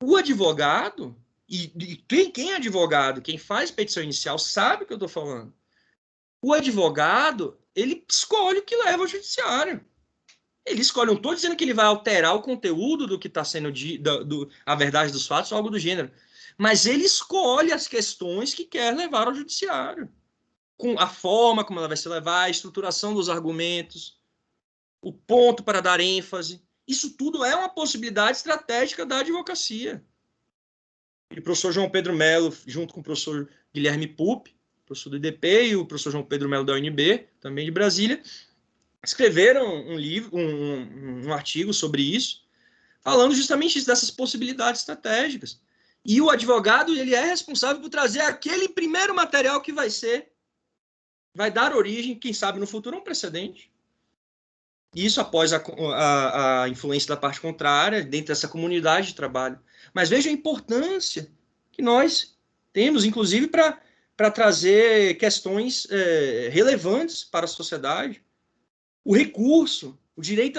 O advogado, e quem é advogado, quem faz petição inicial, sabe o que eu estou falando. O advogado, ele escolhe o que leva ao judiciário. Ele escolhe, não estou dizendo que ele vai alterar o conteúdo do que está sendo a verdade dos fatos ou algo do gênero, mas ele escolhe as questões que quer levar ao judiciário, com a forma como ela vai se levar, a estruturação dos argumentos, o ponto para dar ênfase. Isso tudo é uma possibilidade estratégica da advocacia. E o professor João Pedro Melo, junto com o professor Guilherme Pupi, professor do IDP, e o professor João Pedro Melo da UNB, também de Brasília, escreveram um livro, um artigo sobre isso, falando justamente dessas possibilidades estratégicas. E o advogado, ele é responsável por trazer aquele primeiro material que vai dar origem, quem sabe no futuro, a um precedente. Isso após a influência da parte contrária, dentro dessa comunidade de trabalho. Mas veja a importância que nós temos, inclusive, para trazer questões relevantes para a sociedade. O recurso, o direito,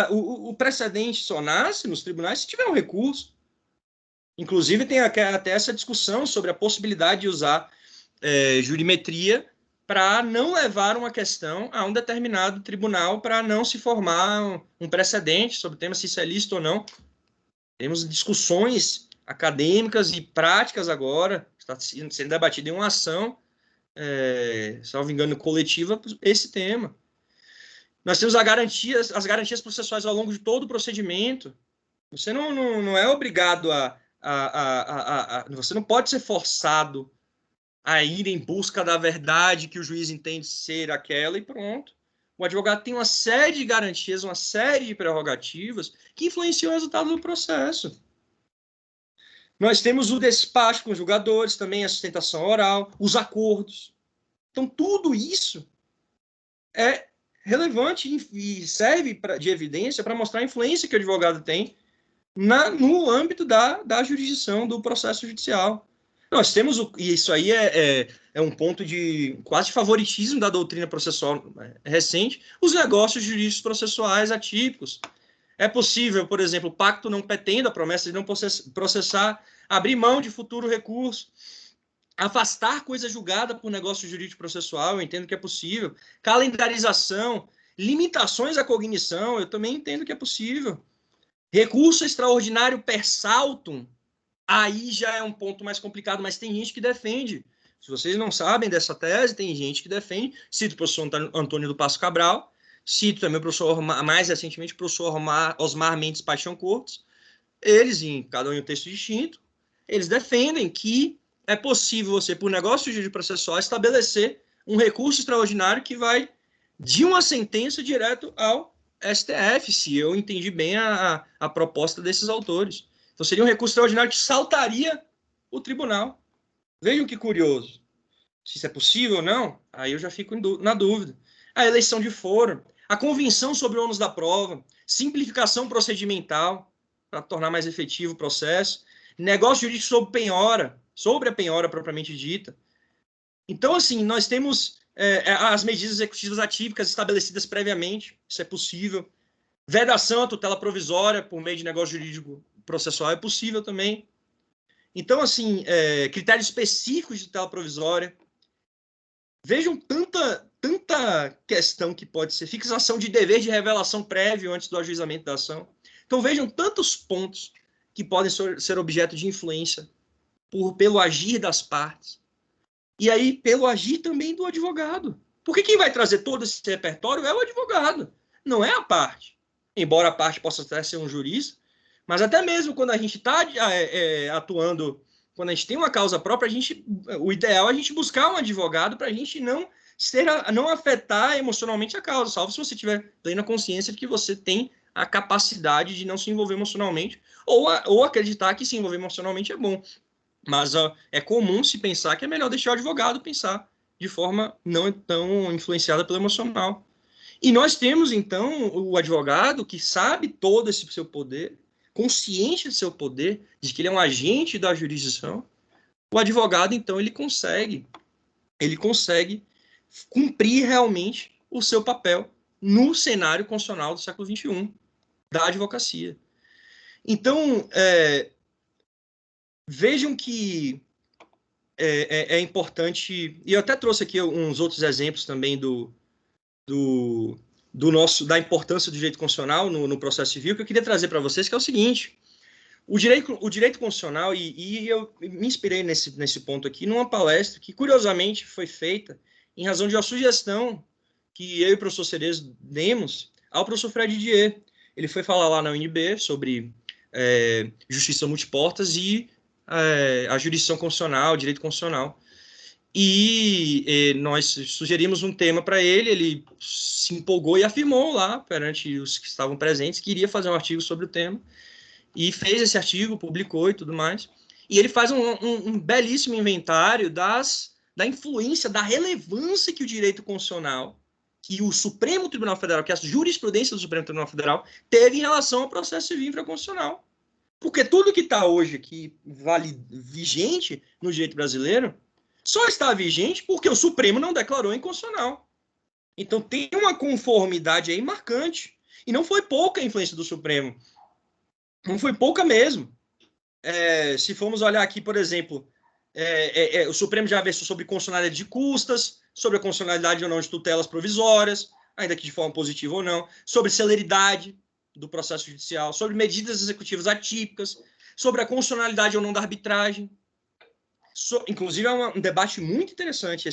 o precedente só nasce nos tribunais se tiver um recurso. Inclusive, tem até essa discussão sobre a possibilidade de usar jurimetria para não levar uma questão a um determinado tribunal, para não se formar um precedente sobre o tema se isso é lícito ou não. Temos discussões acadêmicas e práticas agora, está sendo debatida em uma ação, salvo engano, coletiva, esse tema. Nós temos as garantias processuais ao longo de todo o procedimento. Você não é obrigado você não pode ser forçado a ir em busca da verdade que o juiz entende ser aquela e pronto. O advogado tem uma série de garantias, uma série de prerrogativas que influenciam o resultado do processo. Nós temos o despacho com os julgadores, também a sustentação oral, os acordos. Então, tudo isso é relevante e serve de evidência para mostrar a influência que o advogado tem no âmbito da jurisdição, do processo judicial. Nós temos, e isso aí é um ponto de quase favoritismo da doutrina processual recente, os negócios jurídicos processuais atípicos. É possível, por exemplo, o pacto não petendo, a promessa de não processar, abrir mão de futuro recurso, afastar coisa julgada por negócio jurídico processual, eu entendo que é possível. Calendarização, limitações à cognição, eu também entendo que é possível. Recurso extraordinário per saltum, aí já é um ponto mais complicado, mas tem gente que defende. Se vocês não sabem dessa tese, tem gente que defende. Cito o professor Antônio do Passo Cabral, cito também o professor, mais recentemente, o professor Osmar Mendes Paixão Cortes. Eles, em cada um em um texto distinto, eles defendem que é possível você, por negócio jurídico processual, estabelecer um recurso extraordinário que vai de uma sentença direto ao STF, se eu entendi bem a proposta desses autores. Então, seria um recurso extraordinário que saltaria o tribunal. Vejam que curioso. Se isso é possível ou não, aí eu já fico na dúvida. A eleição de foro, a convenção sobre o ônus da prova, simplificação procedimental para tornar mais efetivo o processo, negócio jurídico sobre a penhora propriamente dita. Então, assim, nós temos as medidas executivas atípicas estabelecidas previamente, isso é possível. Vedação à tutela provisória por meio de negócio jurídico processual é possível também. Então, assim, critérios específicos de tutela provisória. Vejam tanta questão que pode ser. Fixação de dever de revelação prévio antes do ajuizamento da ação. Então, vejam tantos pontos que podem ser objeto de influência pelo agir das partes. E aí, pelo agir também do advogado. Porque quem vai trazer todo esse repertório é o advogado, não é a parte. Embora a parte possa até ser um jurista, mas até mesmo quando a gente está atuando, quando a gente tem uma causa própria, o ideal é a gente buscar um advogado para a gente não afetar emocionalmente a causa, salvo se você tiver plena consciência de que você tem a capacidade de não se envolver emocionalmente, ou acreditar que se envolver emocionalmente é bom. Mas é comum se pensar que é melhor deixar o advogado pensar de forma não tão influenciada pelo emocional. E nós temos, então, o advogado que sabe todo esse seu poder, consciente de seu poder, de que ele é um agente da jurisdição. O advogado, então, ele consegue cumprir realmente o seu papel no cenário constitucional do século XXI, da advocacia. Então, vejam que é importante, e eu até trouxe aqui uns outros exemplos também da importância do direito constitucional no processo civil, que eu queria trazer para vocês, que é o seguinte: o direito constitucional, e eu me inspirei nesse ponto aqui, numa palestra que, curiosamente, foi feita em razão de uma sugestão que eu e o professor Cerezo demos ao professor Fred Dier. Ele foi falar lá na UNB sobre justiça multiportas e a jurisdição constitucional, direito constitucional. E nós sugerimos um tema para ele, ele se empolgou e afirmou lá, perante os que estavam presentes, que iria fazer um artigo sobre o tema, e fez esse artigo, publicou e tudo mais. E ele faz um belíssimo inventário da influência, da relevância que o direito constitucional, que o Supremo Tribunal Federal, que a jurisprudência do Supremo Tribunal Federal, teve em relação ao processo civil infraconstitucional. Porque tudo que está hoje aqui vigente no direito brasileiro só está vigente porque o Supremo não declarou inconstitucional. Então tem uma conformidade aí marcante. E não foi pouca a influência do Supremo. Não foi pouca mesmo. Se formos olhar aqui, por exemplo, o Supremo já versou sobre constitucionalidade de custas, sobre a constitucionalidade ou não de tutelas provisórias, ainda que de forma positiva ou não, sobre celeridade do processo judicial, sobre medidas executivas atípicas, sobre a constitucionalidade ou não da arbitragem. Inclusive, é um debate muito interessante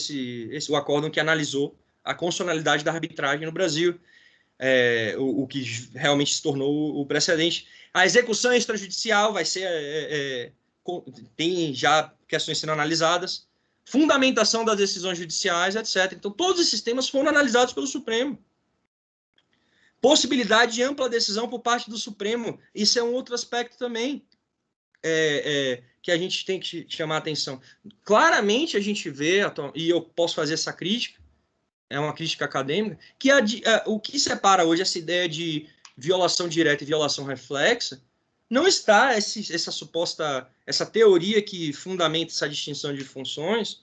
o acórdão que analisou a constitucionalidade da arbitragem no Brasil, o que realmente se tornou o precedente. A execução extrajudicial vai ser... tem já questões sendo analisadas, fundamentação das decisões judiciais, etc. Então, todos esses temas foram analisados pelo Supremo. Possibilidade de ampla decisão por parte do Supremo, isso é um outro aspecto também que a gente tem que chamar a atenção. Claramente a gente vê, e eu posso fazer essa crítica, é uma crítica acadêmica, que o que separa hoje essa ideia de violação direta e violação reflexa não está essa teoria que fundamenta essa distinção de funções,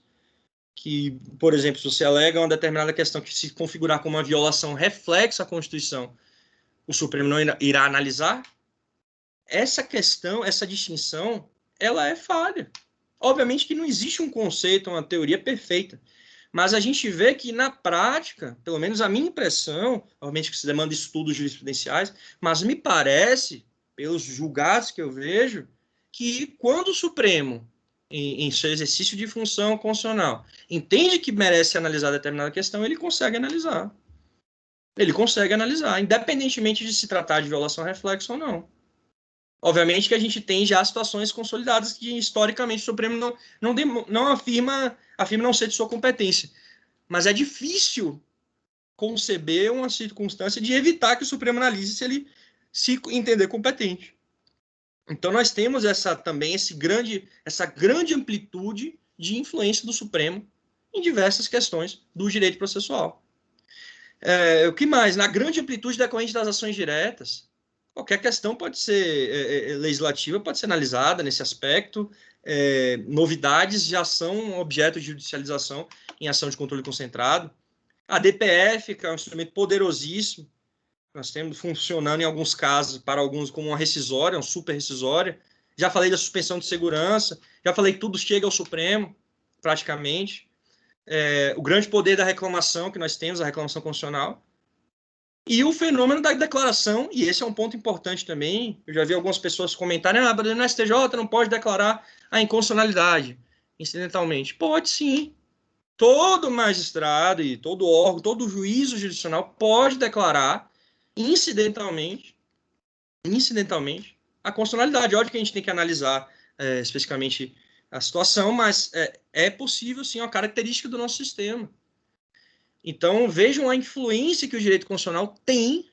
que, por exemplo, se você alega uma determinada questão que se configurar como uma violação reflexa à Constituição, o Supremo não irá analisar. Essa questão, essa distinção, ela é falha. Obviamente que não existe um conceito, uma teoria perfeita, mas a gente vê que, na prática, pelo menos a minha impressão, obviamente que se demanda estudos jurisprudenciais, mas me parece, pelos julgados que eu vejo, que quando o Supremo, em seu exercício de função constitucional, entende que merece analisar determinada questão, ele consegue analisar. Ele consegue analisar, independentemente de se tratar de violação reflexa ou não. Obviamente que a gente tem já situações consolidadas que, historicamente, o Supremo não afirma não ser de sua competência. Mas é difícil conceber uma circunstância de evitar que o Supremo analise se ele se entender competente. Então, nós temos essa grande amplitude de influência do Supremo em diversas questões do direito processual. O que mais? Na grande amplitude decorrente das ações diretas, qualquer questão pode ser legislativa, pode ser analisada nesse aspecto. Novidades já são objeto de judicialização em ação de controle concentrado. A DPF, que é um instrumento poderosíssimo, nós temos funcionando em alguns casos, para alguns como uma rescisória, uma super rescisória, já falei da suspensão de segurança, já falei que tudo chega ao Supremo, praticamente. O grande poder da reclamação que nós temos, a reclamação constitucional, e o fenômeno da declaração, e esse é um ponto importante também, eu já vi algumas pessoas comentarem, no STJ não pode declarar a inconstitucionalidade, incidentalmente. Pode sim. Todo magistrado e todo órgão, todo juízo judicial pode declarar incidentalmente a constitucionalidade. Óbvio que a gente tem que analisar especificamente a situação, mas é possível sim, uma característica do nosso sistema. Então, vejam a influência que o direito constitucional tem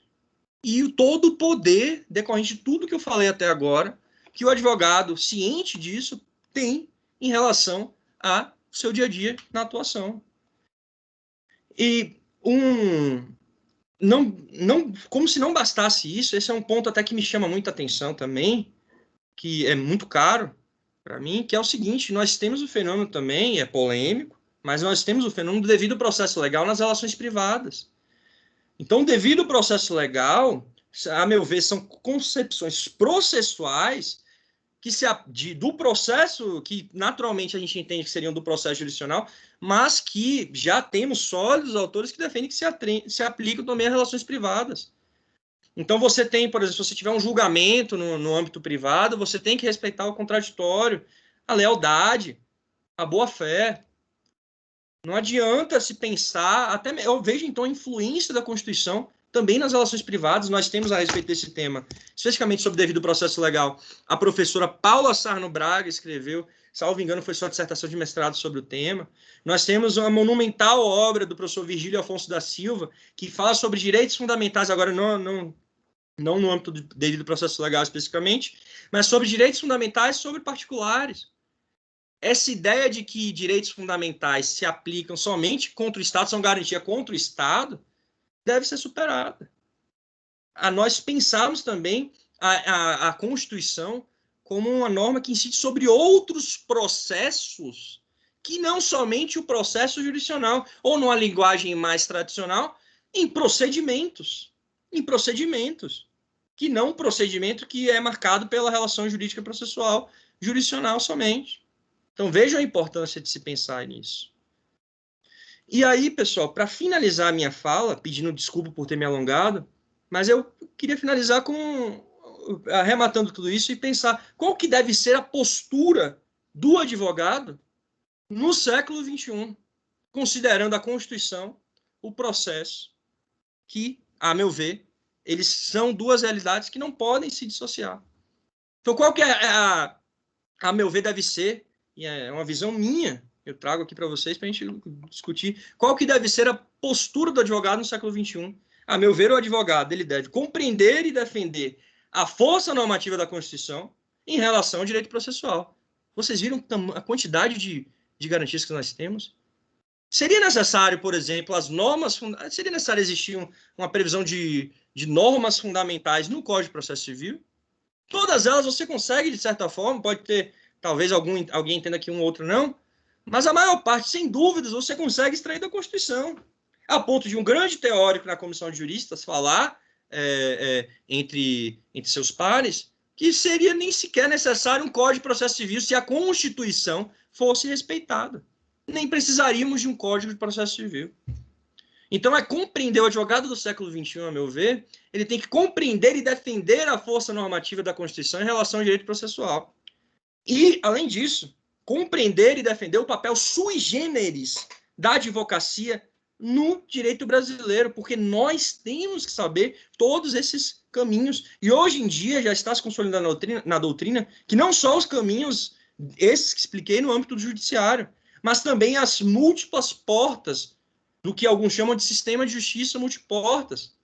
e todo o poder decorrente de tudo que eu falei até agora, que o advogado, ciente disso, tem em relação ao seu dia a dia na atuação. E como se não bastasse isso, esse é um ponto até que me chama muita atenção também, que é muito caro para mim, que é o seguinte: nós temos o fenômeno também, é polêmico, mas nós temos o fenômeno do devido processo legal nas relações privadas. Então, o devido processo legal, a meu ver, são concepções processuais do processo, que naturalmente a gente entende que seriam do processo jurisdicional, mas que já temos sólidos autores que defendem que se aplicam também a relações privadas. Então, você tem, por exemplo, se você tiver um julgamento no âmbito privado, você tem que respeitar o contraditório, a lealdade, a boa-fé. Não adianta se pensar, eu vejo então a influência da Constituição também nas relações privadas. Nós temos a respeito desse tema, especificamente sobre devido processo legal, a professora Paula Sarno Braga escreveu, salvo engano, foi sua dissertação de mestrado sobre o tema. Nós temos uma monumental obra do professor Virgílio Afonso da Silva, que fala sobre direitos fundamentais, agora não no âmbito do devido processo legal especificamente, mas sobre direitos fundamentais sobre particulares. Essa ideia de que direitos fundamentais se aplicam somente contra o Estado, são garantia contra o Estado, deve ser superada. A nós pensarmos também a Constituição como uma norma que incide sobre outros processos que não somente o processo jurisdicional, ou numa linguagem mais tradicional, em procedimentos, que não um procedimento que é marcado pela relação jurídica processual jurisdicional somente. Então, vejam a importância de se pensar nisso. E aí, pessoal, para finalizar a minha fala, pedindo desculpa por ter me alongado, mas eu queria finalizar arrematando tudo isso e pensar qual que deve ser a postura do advogado no século XXI, considerando a Constituição, o processo, que, a meu ver, eles são duas realidades que não podem se dissociar. Então, qual que a meu ver, deve ser, e é uma visão minha, eu trago aqui para vocês para a gente discutir, qual que deve ser a postura do advogado no século XXI. A meu ver, o advogado ele deve compreender e defender a força normativa da Constituição em relação ao direito processual. Vocês viram a quantidade de garantias que nós temos? Seria necessário, por exemplo, seria necessário existir uma previsão de normas fundamentais no Código de Processo Civil? Todas elas você consegue, de certa forma, pode ter, talvez alguém entenda que um ou outro não, mas a maior parte, sem dúvidas, você consegue extrair da Constituição. A ponto de um grande teórico na Comissão de Juristas falar entre seus pares que seria nem sequer necessário um Código de Processo Civil se a Constituição fosse respeitada. Nem precisaríamos de um Código de Processo Civil. Então, compreender o advogado do século XXI, a meu ver, ele tem que compreender e defender a força normativa da Constituição em relação ao direito processual. E, além disso, compreender e defender o papel sui generis da advocacia no direito brasileiro, porque nós temos que saber todos esses caminhos. E hoje em dia já está se consolidando na doutrina que não só os caminhos, esses que expliquei no âmbito do judiciário, mas também as múltiplas portas do que alguns chamam de sistema de justiça multiportas.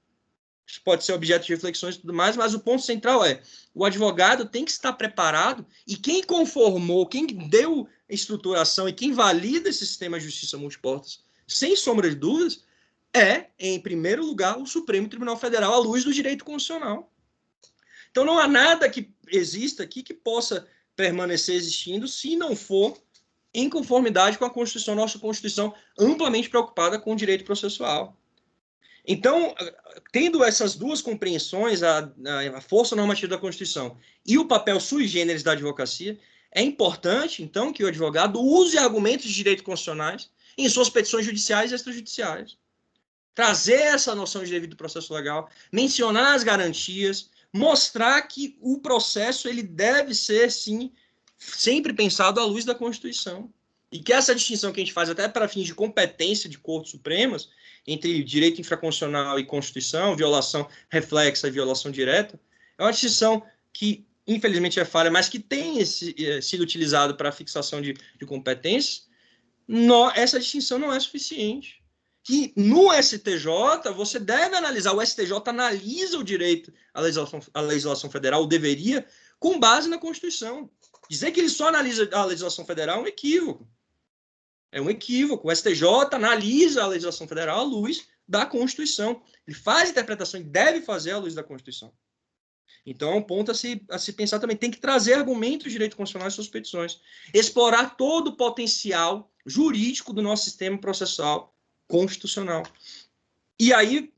Isso pode ser objeto de reflexões e tudo mais, mas o ponto central é: o advogado tem que estar preparado, e quem conformou, quem deu estruturação e quem valida esse sistema de justiça multiportas, sem sombra de dúvidas, em primeiro lugar, o Supremo Tribunal Federal, à luz do direito constitucional. Então, não há nada que exista aqui que possa permanecer existindo se não for em conformidade com a Constituição, nossa Constituição amplamente preocupada com o direito processual. Então, tendo essas duas compreensões, a força normativa da Constituição e o papel sui generis da advocacia, é importante, então, que o advogado use argumentos de direito constitucionais em suas petições judiciais e extrajudiciais. Trazer essa noção de devido processo legal, mencionar as garantias, mostrar que o processo ele deve ser, sim, sempre pensado à luz da Constituição. E que essa distinção que a gente faz até para fins de competência de cortes supremas, entre direito infraconstitucional e Constituição, violação reflexa e violação direta, é uma distinção que, infelizmente, é falha, mas que tem sido utilizada para a fixação de competências. Essa distinção não é suficiente. Que no STJ, você deve analisar, o STJ analisa o direito à legislação federal, ou deveria, com base na Constituição. Dizer que ele só analisa a legislação federal é um equívoco. É um equívoco. O STJ analisa a legislação federal à luz da Constituição. Ele faz interpretação e deve fazer à luz da Constituição. Então, é um ponto a se pensar também. Tem que trazer argumentos de direito constitucional às suas petições. Explorar todo o potencial jurídico do nosso sistema processual constitucional. E aí,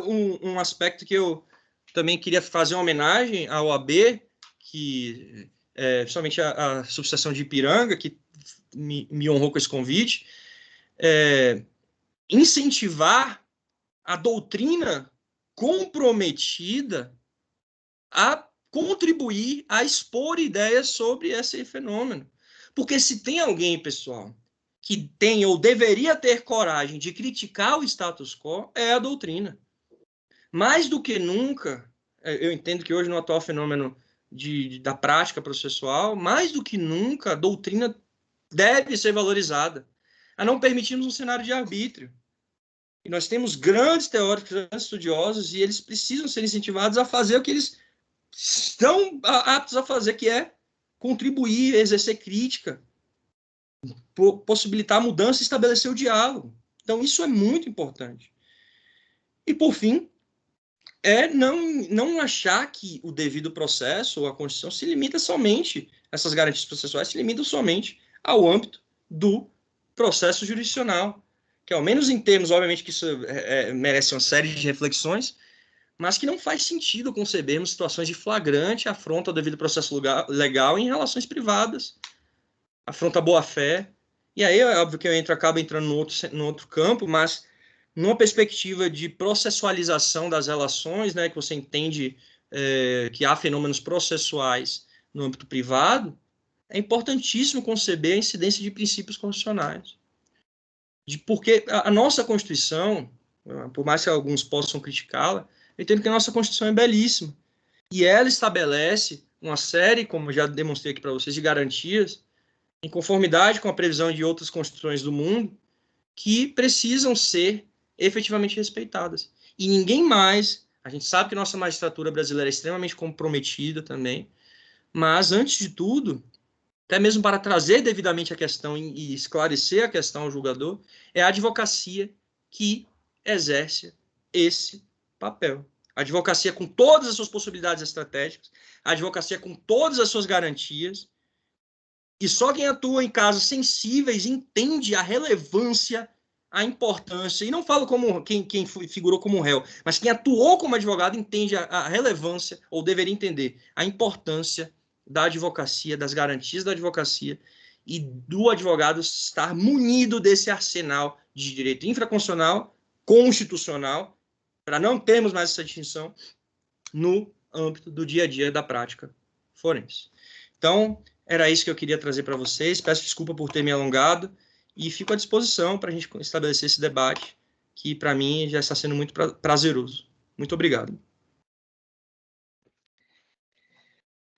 um aspecto que eu também queria fazer uma homenagem à OAB, que principalmente a subseção de Ipiranga, que me honrou com esse convite, incentivar a doutrina comprometida a contribuir, a expor ideias sobre esse fenômeno. Porque se tem alguém, pessoal, que tem ou deveria ter coragem de criticar o status quo, é a doutrina. Mais do que nunca, eu entendo que hoje no atual fenômeno da prática processual, mais do que nunca, a doutrina deve ser valorizada, a não permitirmos um cenário de arbítrio. E nós temos grandes teóricos, grandes estudiosos, e eles precisam ser incentivados a fazer o que eles estão aptos a fazer, que é contribuir, exercer crítica, possibilitar a mudança e estabelecer o diálogo. Então, isso é muito importante. E, por fim, não achar que o devido processo ou a Constituição se limita somente, essas garantias processuais se limitam somente ao âmbito do processo jurisdicional, que ao menos em termos, obviamente, que isso merece uma série de reflexões, mas que não faz sentido concebermos situações de flagrante afronta ao devido processo legal em relações privadas, afronta a boa-fé. E aí, é óbvio que eu acabo entrando no outro campo, mas numa perspectiva de processualização das relações, né, que você entende que há fenômenos processuais no âmbito privado, é importantíssimo conceber a incidência de princípios constitucionais. Porque a nossa Constituição, por mais que alguns possam criticá-la, eu entendo que a nossa Constituição é belíssima. E ela estabelece uma série, como já demonstrei aqui para vocês, de garantias, em conformidade com a previsão de outras constituições do mundo, que precisam ser efetivamente respeitadas. E ninguém mais, a gente sabe que nossa magistratura brasileira é extremamente comprometida também, mas, antes de tudo, até mesmo para trazer devidamente a questão e esclarecer a questão ao julgador, é a advocacia que exerce esse papel. A advocacia com todas as suas possibilidades estratégicas, a advocacia com todas as suas garantias, e só quem atua em casos sensíveis entende a relevância, a importância, e não falo como quem figurou como réu, mas quem atuou como advogado entende a relevância, ou deveria entender, a importância da advocacia, das garantias da advocacia, e do advogado estar munido desse arsenal de direito infraconstitucional, constitucional, para não termos mais essa distinção no âmbito do dia a dia da prática forense. Então, era isso que eu queria trazer para vocês. Peço desculpa por ter me alongado e fico à disposição para a gente estabelecer esse debate, que para mim já está sendo muito prazeroso. Muito obrigado.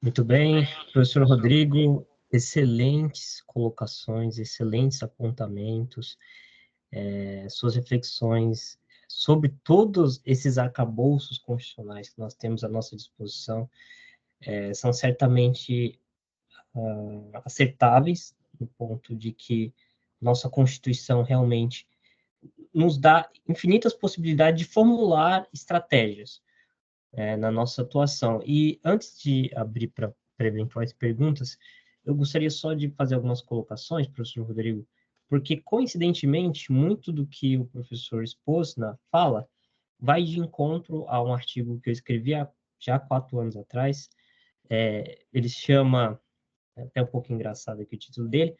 Muito bem, professor Rodrigo, excelentes colocações, excelentes apontamentos, suas reflexões sobre todos esses arcabouços constitucionais que nós temos à nossa disposição são certamente acertáveis, no ponto de que nossa Constituição realmente nos dá infinitas possibilidades de formular estratégias na nossa atuação. E antes de abrir para eventuais perguntas, eu gostaria só de fazer algumas colocações, professor Rodrigo, porque, coincidentemente, muito do que o professor expôs na fala vai de encontro a um artigo que eu escrevi já há 4 anos atrás. Ele se chama, é até um pouco engraçado aqui o título dele,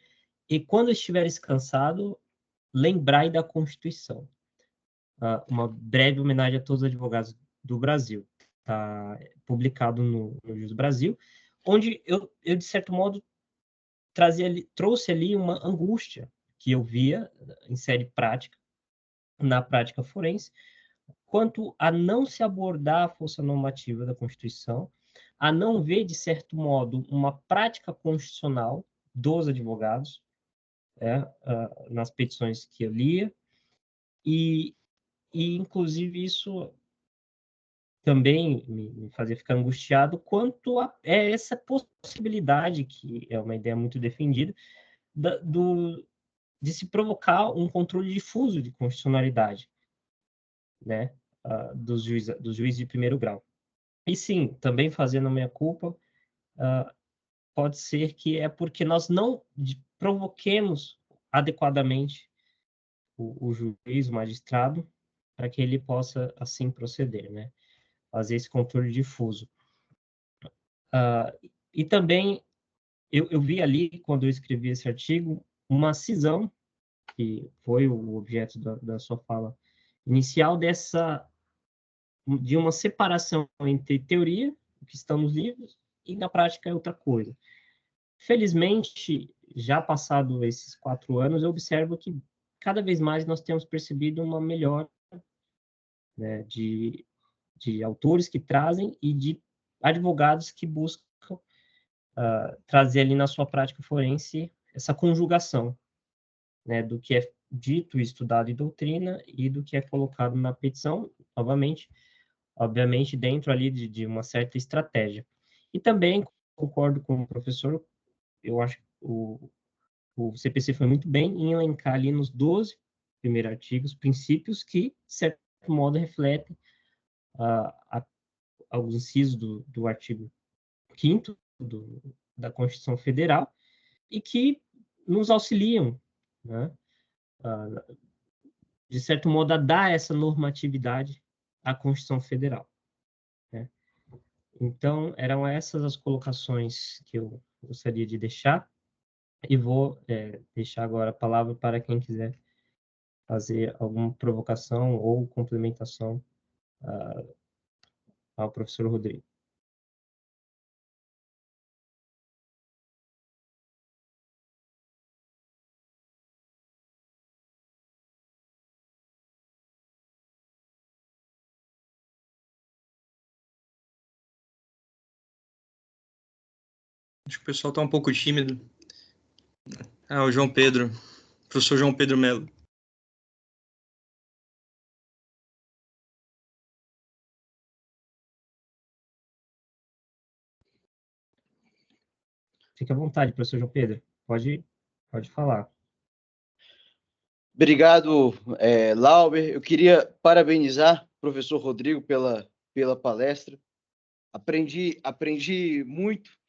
E Quando Estiveres Cansado, Lembrai da Constituição. Uma breve homenagem a todos os advogados do Brasil. Está publicado no Jus Brasil, onde eu, de certo modo, trouxe ali uma angústia que eu via em série prática, na prática forense, quanto a não se abordar a força normativa da Constituição, a não ver, de certo modo, uma prática constitucional dos advogados, nas petições que eu lia, e inclusive, isso também me fazia ficar angustiado quanto a essa possibilidade, que é uma ideia muito defendida, de se provocar um controle difuso de constitucionalidade, né, dos juízes de primeiro grau. E sim, também fazendo a meia-culpa, pode ser que é porque nós não provoquemos adequadamente o juiz, o magistrado, para que ele possa assim proceder, né? Fazer esse controle difuso. E também eu vi ali, quando eu escrevi esse artigo, uma cisão, que foi o objeto da sua fala inicial, de uma separação entre teoria, o que está nos livros, e na prática é outra coisa. Felizmente, já passado esses 4 anos, eu observo que cada vez mais nós temos percebido uma melhora, né, de autores que trazem e de advogados que buscam trazer ali na sua prática forense essa conjugação, né, do que é dito e estudado em doutrina e do que é colocado na petição, novamente, obviamente, dentro ali de uma certa estratégia. E também concordo com o professor, eu acho que o CPC foi muito bem em elencar ali nos 12 primeiros artigos princípios que, de certo modo, refletem alguns incisos do artigo 5º da Constituição Federal e que nos auxiliam, né, de certo modo, a dar essa normatividade à Constituição Federal, né? Então, eram essas as colocações que eu gostaria de deixar, e vou deixar agora a palavra para quem quiser fazer alguma provocação ou complementação ao professor Rodrigo. Acho que o pessoal está um pouco tímido. O João Pedro, professor João Pedro Melo. Fique à vontade, professor João Pedro. Pode falar. Obrigado, Lauber. Eu queria parabenizar o professor Rodrigo pela palestra. Aprendi muito,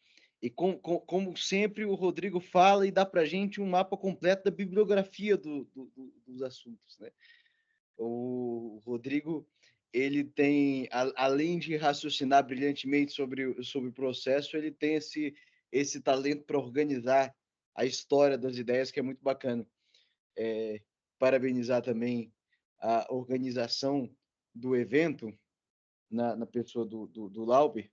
e como sempre o Rodrigo fala e dá para a gente um mapa completo da bibliografia dos assuntos, né? O Rodrigo, ele tem, além de raciocinar brilhantemente sobre o processo, ele tem esse talento para organizar a história das ideias, que é muito bacana. Parabenizar também a organização do evento, na pessoa do Lauber.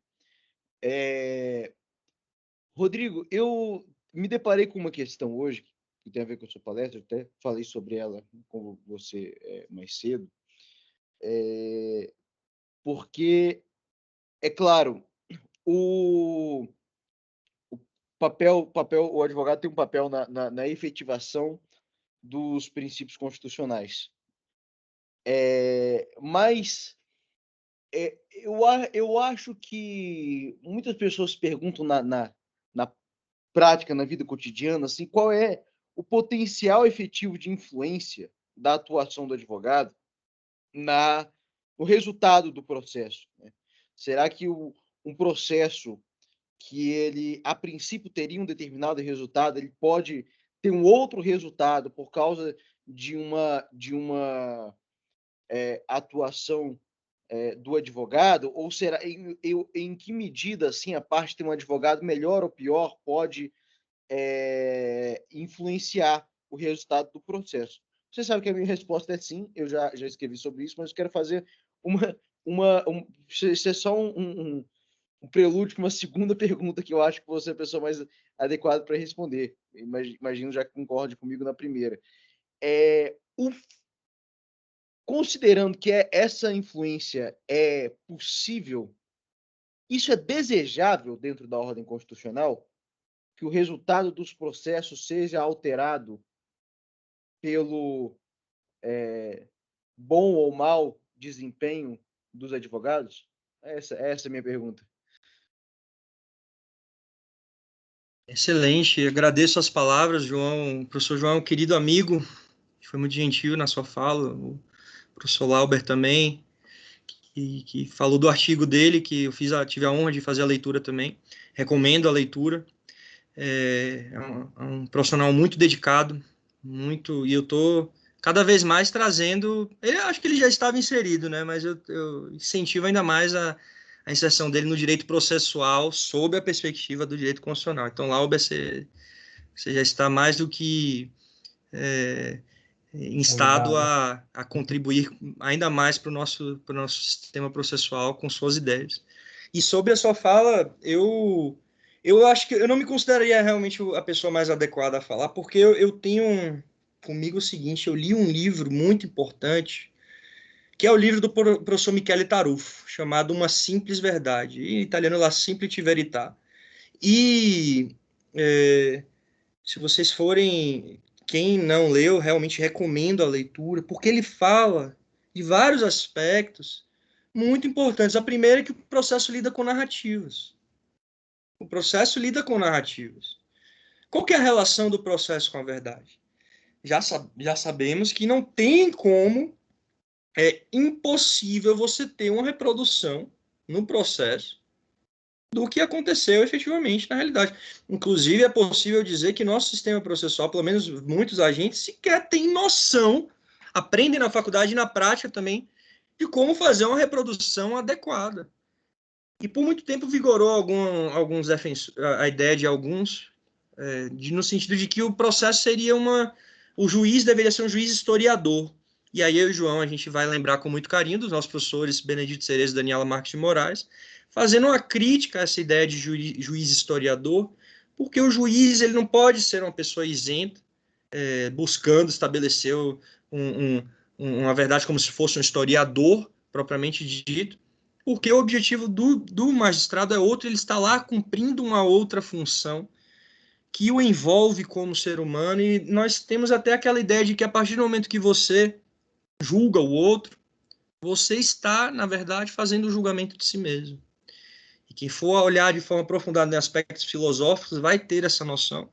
Rodrigo, eu me deparei com uma questão hoje, que tem a ver com a sua palestra, até falei sobre ela com você mais cedo, porque, é claro, o advogado tem um papel na efetivação dos princípios constitucionais. Mas eu acho que muitas pessoas perguntam na prática, na vida cotidiana, assim, qual é o potencial efetivo de influência da atuação do advogado no resultado do processo, né? Será que um processo que ele, a princípio, teria um determinado resultado, ele pode ter um outro resultado por causa de uma atuação do advogado? Ou será em que medida assim, a parte de ter um advogado melhor ou pior pode influenciar o resultado do processo? Você sabe que a minha resposta é sim, eu já escrevi sobre isso, mas eu quero fazer isso é só um prelúdio para uma segunda pergunta que eu acho que você é a pessoa mais adequada para responder. Imagino já que concorde comigo na primeira. Considerando que essa influência é possível, isso é desejável dentro da ordem constitucional? Que o resultado dos processos seja alterado pelo bom ou mau desempenho dos advogados? Essa é a minha pergunta. Excelente, agradeço as palavras, João. O professor João é um querido amigo, foi muito gentil na sua fala, o professor Lauber também, que falou do artigo dele, que eu tive a honra de fazer a leitura também, recomendo a leitura. É um profissional muito dedicado, e eu estou cada vez mais trazendo, acho que ele já estava inserido, né, mas eu incentivo ainda mais a inserção dele no direito processual sob a perspectiva do direito constitucional. Então, Lauber, você já está mais do que instado a contribuir ainda mais para o nosso sistema processual com suas ideias. E sobre a sua fala, eu acho que eu não me consideraria realmente a pessoa mais adequada a falar, porque eu tenho comigo o seguinte, eu li um livro muito importante, que é o livro do professor Michele Tarufo, chamado Uma Simples Verdade, em italiano La Semplice Verità. E se vocês forem, quem não leu, realmente recomendo a leitura, porque ele fala de vários aspectos muito importantes. A primeira é que o processo lida com narrativas. O processo lida com narrativas. Qual que é a relação do processo com a verdade? Já sabemos que não tem como, é impossível você ter uma reprodução no processo do que aconteceu efetivamente na realidade. Inclusive, é possível dizer que nosso sistema processual, pelo menos muitos agentes, sequer têm noção, aprendem na faculdade e na prática também, de como fazer uma reprodução adequada. E por muito tempo vigorou alguns defensores, a ideia de alguns, no sentido de que o processo seria o juiz deveria ser um juiz historiador. E aí eu e o João, a gente vai lembrar com muito carinho dos nossos professores Benedito Cerezo e Daniela Marques de Moraes, fazendo uma crítica a essa ideia de juiz historiador, porque o juiz ele não pode ser uma pessoa isenta, buscando estabelecer uma verdade como se fosse um historiador, propriamente dito, porque o objetivo do magistrado é outro, ele está lá cumprindo uma outra função que o envolve como ser humano, e nós temos até aquela ideia de que a partir do momento que você julga o outro, você está, na verdade, fazendo o julgamento de si mesmo. E quem for olhar de forma aprofundada em aspectos filosóficos vai ter essa noção.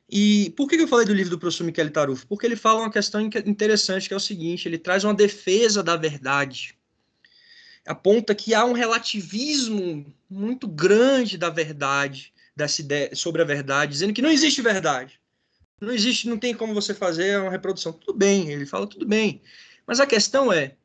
E por que eu falei do livro do professor Michele Tarufo? Porque ele fala uma questão interessante, que é o seguinte, ele traz uma defesa da verdade. Aponta que há um relativismo muito grande da verdade, dessa ideia sobre a verdade, dizendo que não existe verdade. Não existe, não tem como você fazer uma reprodução. Tudo bem, ele fala tudo bem. Mas a questão é,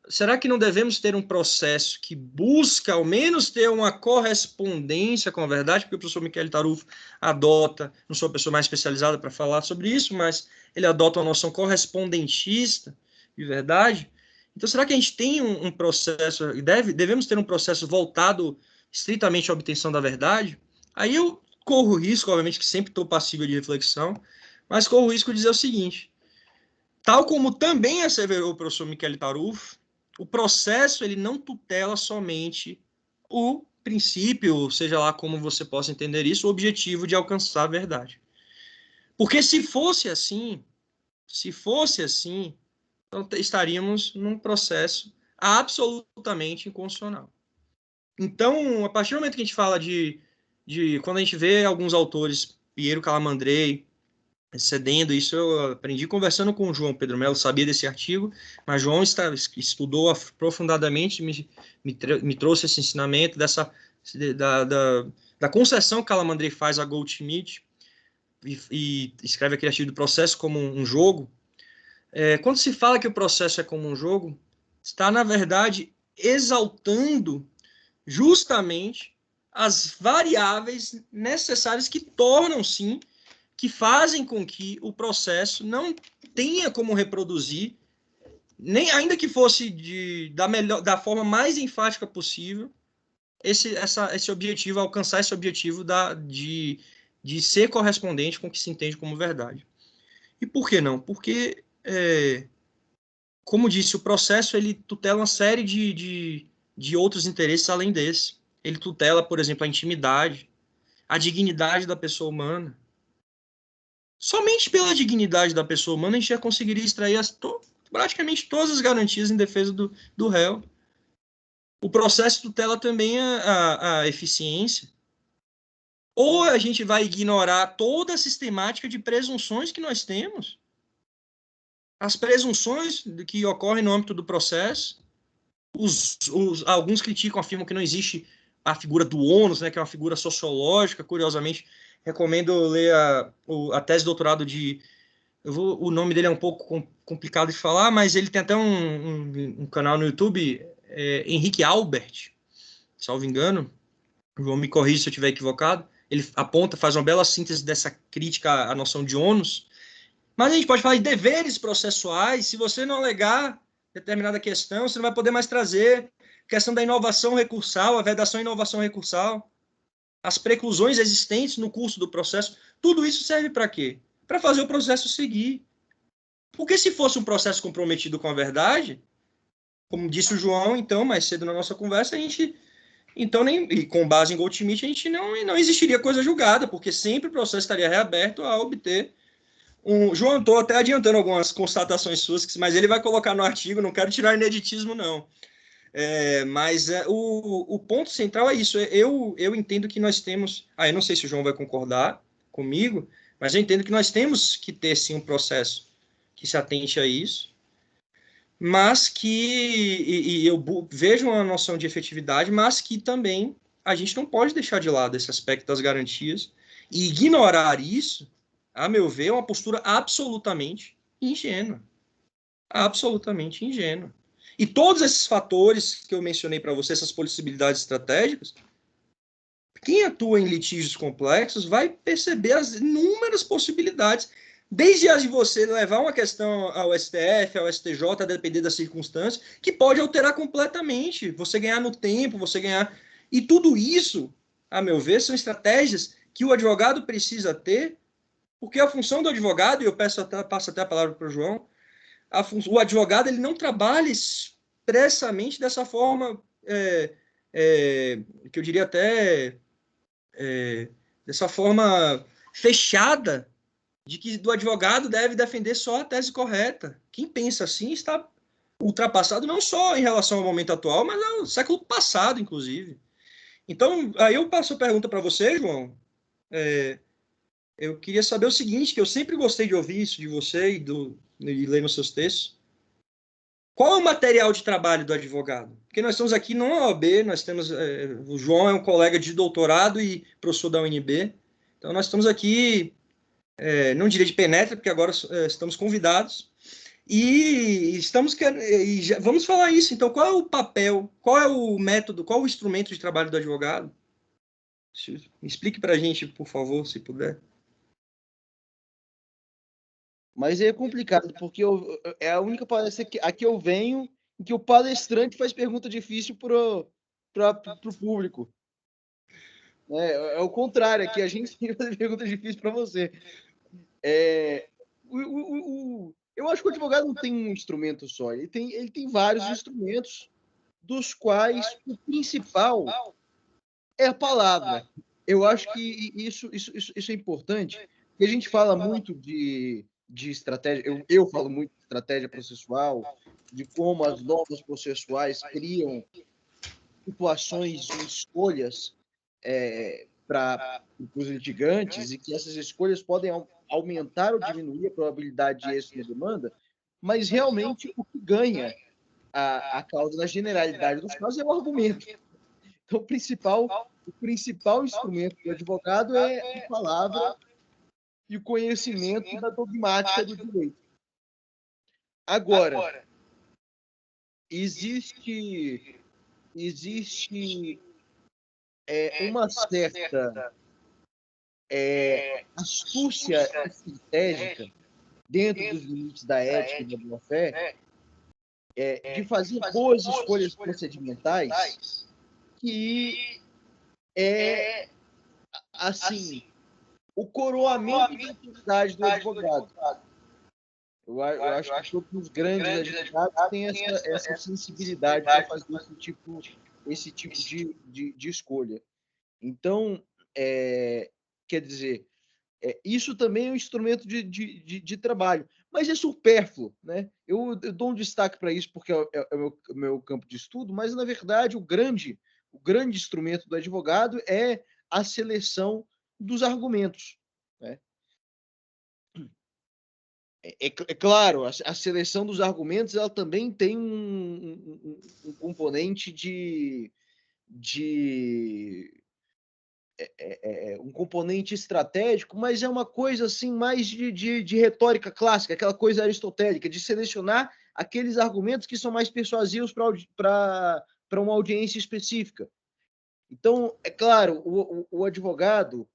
será que não devemos ter um processo que busca, ao menos, ter uma correspondência com a verdade? Porque o professor Michele Tarufo adota, não sou a pessoa mais especializada para falar sobre isso, mas ele adota uma noção correspondentista de verdade. Então, será que a gente tem um processo, devemos ter um processo voltado estritamente à obtenção da verdade? Aí eu corro o risco, obviamente, que sempre estou passível de reflexão, mas corro o risco de dizer o seguinte, tal como também asseverou o professor Michele Tarufo, o processo ele não tutela somente o princípio, seja lá como você possa entender isso, o objetivo de alcançar a verdade. Porque se fosse assim, então estaríamos num processo absolutamente inconstitucional. Então, a partir do momento que a gente fala quando a gente vê alguns autores, Piero Calamandrei, cedendo, isso eu aprendi conversando com o João Pedro Melo, sabia desse artigo, mas João estudou aprofundadamente, me trouxe esse ensinamento da concessão que Calamandrei faz a Goldschmidt, e escreve aquele artigo do processo como um jogo. Quando se fala que o processo é como um jogo, está, na verdade, exaltando justamente as variáveis necessárias que tornam, sim, que fazem com que o processo não tenha como reproduzir, nem ainda que fosse da forma mais enfática possível, esse objetivo, alcançar esse objetivo de ser correspondente com o que se entende como verdade. E por que não? Porque, como disse, o processo ele tutela uma série de outros interesses além desse. Ele tutela, por exemplo, a intimidade, a dignidade da pessoa humana. Somente pela dignidade da pessoa humana a gente já conseguiria extrair praticamente todas as garantias em defesa do réu. O processo tutela também a eficiência. Ou a gente vai ignorar toda a sistemática de presunções que nós temos, as presunções que ocorrem no âmbito do processo. Alguns criticam, afirmam que não existe a figura do ônus, né, que é uma figura sociológica. Curiosamente, recomendo ler a tese de doutorado o nome dele é um pouco complicado de falar, mas ele tem até um canal no YouTube, Henrique Albert, salvo engano. João me corrija se eu estiver equivocado. Ele faz uma bela síntese dessa crítica à noção de ônus. Mas a gente pode falar de deveres processuais. Se você não alegar determinada questão, você não vai poder mais trazer questão da inovação recursal, a vedação e inovação recursal, as preclusões existentes no curso do processo. Tudo isso serve para quê? Para fazer o processo seguir. Porque se fosse um processo comprometido com a verdade, como disse o João, então, mais cedo na nossa conversa, a gente... Então, e com base em Goldschmidt, a gente não existiria coisa julgada, porque sempre o processo estaria reaberto a obter João, estou até adiantando algumas constatações suas, mas ele vai colocar no artigo, não quero tirar ineditismo, não. Mas o ponto central é isso. Eu entendo que nós temos... eu não sei se o João vai concordar comigo, mas eu entendo que nós temos que ter, sim, um processo que se atente a isso, mas que... eu vejo uma noção de efetividade, mas que também a gente não pode deixar de lado esse aspecto das garantias e ignorar isso, a meu ver, é uma postura absolutamente ingênua. Absolutamente ingênua. E todos esses fatores que eu mencionei para você, essas possibilidades estratégicas, quem atua em litígios complexos vai perceber as inúmeras possibilidades, desde as de você levar uma questão ao STF, ao STJ, a depender das circunstâncias, que pode alterar completamente. Você ganhar no tempo, você ganhar... E tudo isso, a meu ver, são estratégias que o advogado precisa ter. Porque a função do advogado, e eu passo até a palavra para o João, o advogado ele não trabalha expressamente dessa forma, que eu diria até, dessa forma fechada, de que do advogado deve defender só a tese correta. Quem pensa assim está ultrapassado não só em relação ao momento atual, mas ao século passado, inclusive. Então, aí eu passo a pergunta para você, João. Eu queria saber o seguinte, que eu sempre gostei de ouvir isso de você e ler nos seus textos. Qual é o material de trabalho do advogado? Porque nós estamos aqui na OAB, nós temos... o João é um colega de doutorado e professor da UNB. Então, nós estamos aqui, não diria de penetra, porque agora estamos convidados. E vamos falar isso. Então, qual é o papel, qual é o método, qual é o instrumento de trabalho do advogado? Explique para a gente, por favor, se puder. Mas é complicado, porque é a única palestra a que eu venho em que o palestrante faz pergunta difícil para o público. É o contrário, aqui a gente tem que fazer pergunta difícil para você. Eu acho que o advogado não tem um instrumento só, ele tem vários instrumentos, dos quais o principal é a palavra. Eu acho que isso é importante, porque a gente fala muito de estratégia, eu falo muito de estratégia processual, de como as normas processuais criam situações de escolhas para os litigantes, e que essas escolhas podem aumentar ou diminuir a probabilidade de êxito na demanda, mas realmente o que ganha a causa na generalidade dos casos é o argumento. Então, o principal instrumento do advogado é a palavra e o conhecimento da dogmática do direito. Agora, existe existe uma certa astúcia estratégica dentro dos limites da ética e da boa-fé, de fazer boas escolhas procedimentais, que é, assim, o coroamento da atividade do advogado. Eu acho que todos os grandes advogados têm essa sensibilidade para fazer esse tipo de escolha. Então, quer dizer, isso também é um instrumento de trabalho, mas é supérfluo, né? Eu dou um destaque para isso porque é o meu campo de estudo, mas, na verdade, o grande instrumento do advogado é a seleção dos argumentos, né? É claro, a seleção dos argumentos ela também tem um componente um componente estratégico, mas é uma coisa assim mais de retórica clássica, aquela coisa aristotélica, de selecionar aqueles argumentos que são mais persuasivos para uma audiência específica. Então, é claro, o advogado,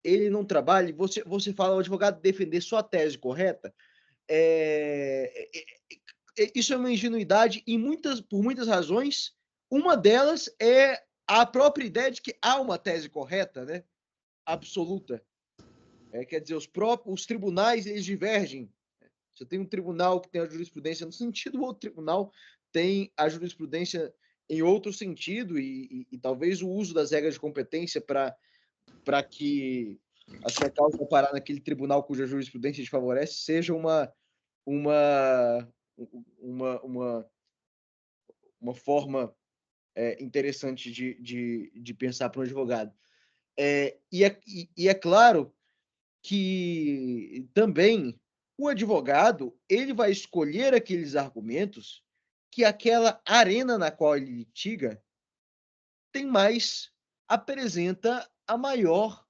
ele não trabalha, você fala o advogado defender sua tese correta, isso é uma ingenuidade por muitas razões. Uma delas é a própria ideia de que há uma tese correta, né? Absoluta. Quer dizer, os tribunais eles divergem. Você tem um tribunal que tem a jurisprudência no sentido, o outro tribunal tem a jurisprudência em outro sentido, e talvez o uso das regras de competência para que a sua causa parar naquele tribunal cuja jurisprudência te favorece seja uma forma interessante de pensar para um advogado. E é claro que também o advogado ele vai escolher aqueles argumentos que aquela arena na qual ele litiga apresenta a maior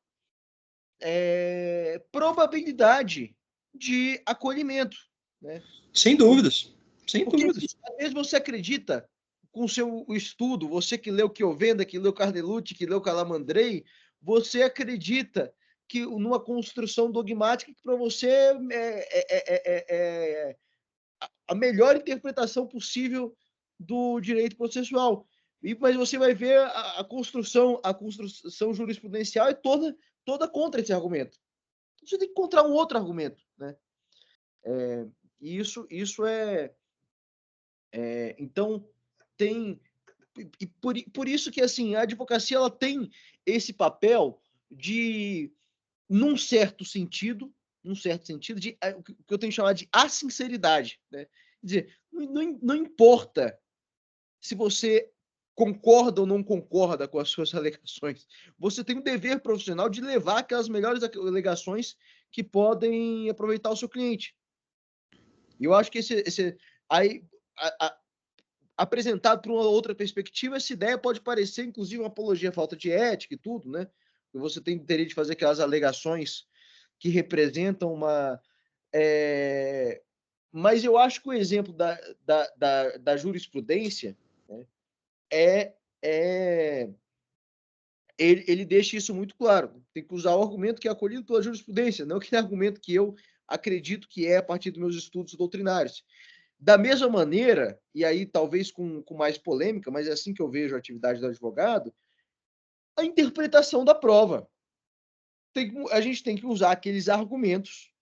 probabilidade de acolhimento, né? Sem dúvidas, sem Porque dúvidas. às vezes você acredita com o seu estudo, você que leu Chiovenda, que leu Carnelucci, que leu Calamandrei, você acredita que numa construção dogmática que para você é a melhor interpretação possível do direito processual. Mas você vai ver a construção jurisprudencial é toda contra esse argumento. Você tem que encontrar um outro argumento, né? Isso então tem e por isso que assim a advocacia ela tem esse papel de num certo sentido de o que eu tenho que chamar de assinceridade, né? Quer dizer, não importa se você concorda ou não concorda com as suas alegações, você tem um dever profissional de levar aquelas melhores alegações que podem aproveitar o seu cliente. E eu acho que aí apresentado por uma outra perspectiva, essa ideia pode parecer, inclusive, uma apologia à falta de ética e tudo, né? Você teria de fazer aquelas alegações que representam uma... Mas eu acho que o exemplo da jurisprudência, né, ele deixa isso muito claro. Tem que usar o argumento que é acolhido pela jurisprudência, não aquele argumento que eu acredito que é a partir dos meus estudos doutrinários. Da mesma maneira, e aí talvez com mais polêmica, mas é assim que eu vejo a atividade do advogado, a interpretação da prova. A gente tem que usar aqueles argumentos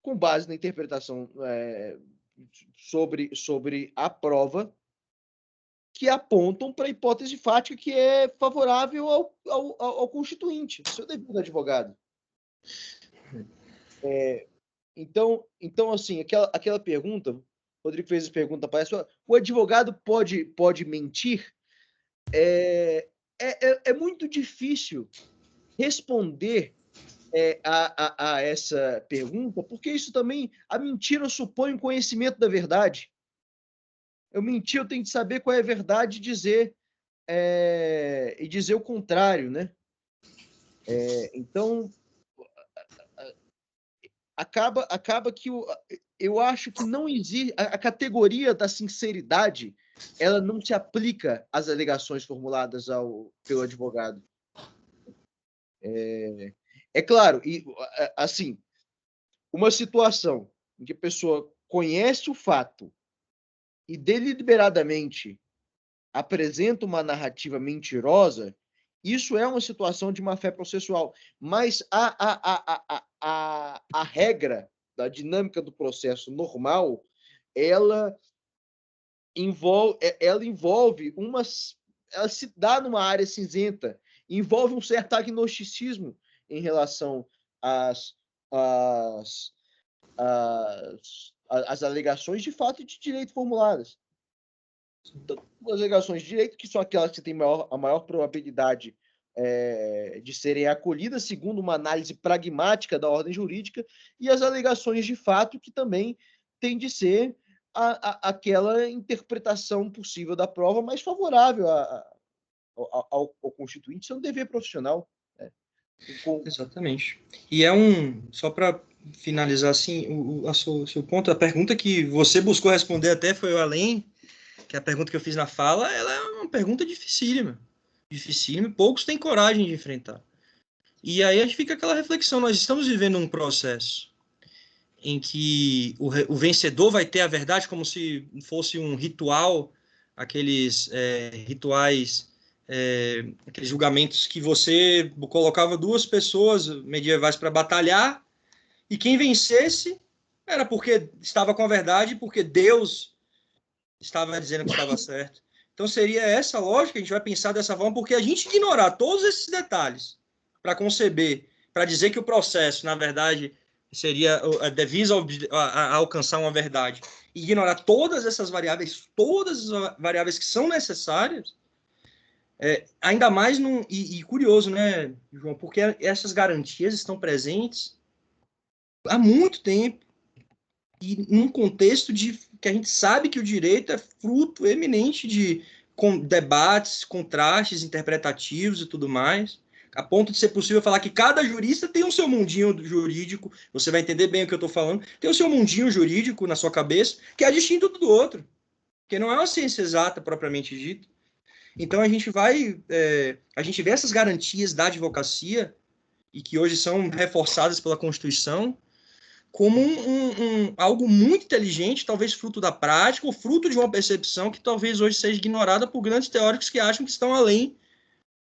com base na interpretação sobre a prova que apontam para a hipótese fática que é favorável ao constituinte. Isso é o dever do advogado. Então, assim, aquela pergunta, o Rodrigo fez a pergunta, parece, o advogado pode mentir? É muito difícil responder a essa pergunta, porque isso também, a mentira supõe o conhecimento da verdade. Eu mentir, eu tenho que saber qual é a verdade e dizer o contrário, né? Então, acaba que eu acho que não existe a categoria da sinceridade ela não se aplica às alegações formuladas pelo advogado. É claro, e assim, uma situação em que a pessoa conhece o fato e deliberadamente apresenta uma narrativa mentirosa, isso é uma situação de má-fé processual. Mas a regra da dinâmica do processo normal, ela envolve ela se dá numa área cinzenta, envolve um certo agnosticismo em relação às, às, às alegações de fato e de direito formuladas. Então, as alegações de direito, que são aquelas que têm a maior probabilidade de serem acolhidas segundo uma análise pragmática da ordem jurídica, e as alegações de fato, que também têm de ser aquela interpretação possível da prova mais favorável ao constituinte. Isso é um dever profissional. Né? Exatamente. E só para finalizar assim, seu ponto, a pergunta que você buscou responder até foi além, que a pergunta que eu fiz na fala, ela é uma pergunta dificílima. Dificílima, poucos têm coragem de enfrentar. E aí a gente fica aquela reflexão, nós estamos vivendo um processo em que o vencedor vai ter a verdade como se fosse um ritual, aqueles rituais, aqueles julgamentos que você colocava duas pessoas medievais para batalhar, e quem vencesse era porque estava com a verdade, porque Deus estava dizendo que estava certo. Então seria essa lógica, a gente vai pensar dessa forma, porque a gente ignorar todos esses detalhes para conceber, para dizer que o processo, na verdade, seria visa a alcançar uma verdade, e ignorar todas as variáveis que são necessárias, ainda mais e curioso, né, João, porque essas garantias estão presentes há muito tempo, e num contexto que a gente sabe que o direito é fruto eminente de debates, contrastes interpretativos e tudo mais, a ponto de ser possível falar que cada jurista tem o seu mundinho jurídico, você vai entender bem o que eu estou falando, tem o seu mundinho jurídico na sua cabeça, que é distinto do outro, que não é uma ciência exata propriamente dita. Então a gente a gente vê essas garantias da advocacia, e que hoje são reforçadas pela Constituição, como algo muito inteligente, talvez fruto da prática, ou fruto de uma percepção que talvez hoje seja ignorada por grandes teóricos que acham que estão além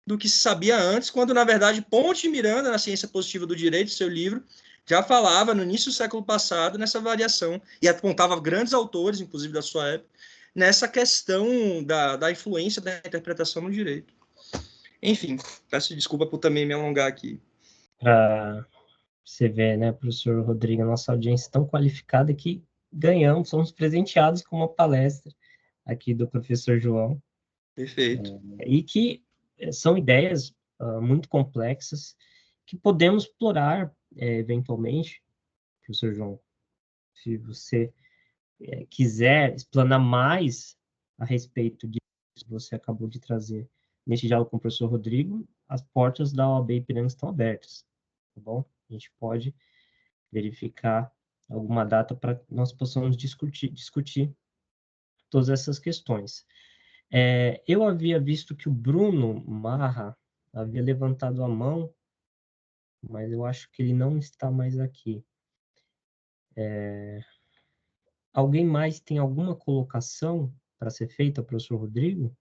do que se sabia antes, quando, na verdade, Ponte Miranda, na Ciência Positiva do Direito, seu livro, já falava, no início do século passado, nessa variação, e apontava grandes autores, inclusive da sua época, nessa questão da influência da interpretação no direito. Enfim, peço desculpa por também me alongar aqui. Você vê, né, professor Rodrigo, a nossa audiência tão qualificada que somos presenteados com uma palestra aqui do professor João. Perfeito. E que são ideias muito complexas que podemos explorar eventualmente, professor João, se você quiser explanar mais a respeito disso que você acabou de trazer neste diálogo com o professor Rodrigo, as portas da OAB Ipiranga estão abertas, tá bom? A gente pode verificar alguma data para que nós possamos discutir todas essas questões. Eu havia visto que o Bruno Marra havia levantado a mão, mas eu acho que ele não está mais aqui. Alguém mais tem alguma colocação para ser feita, professor Rodrigo?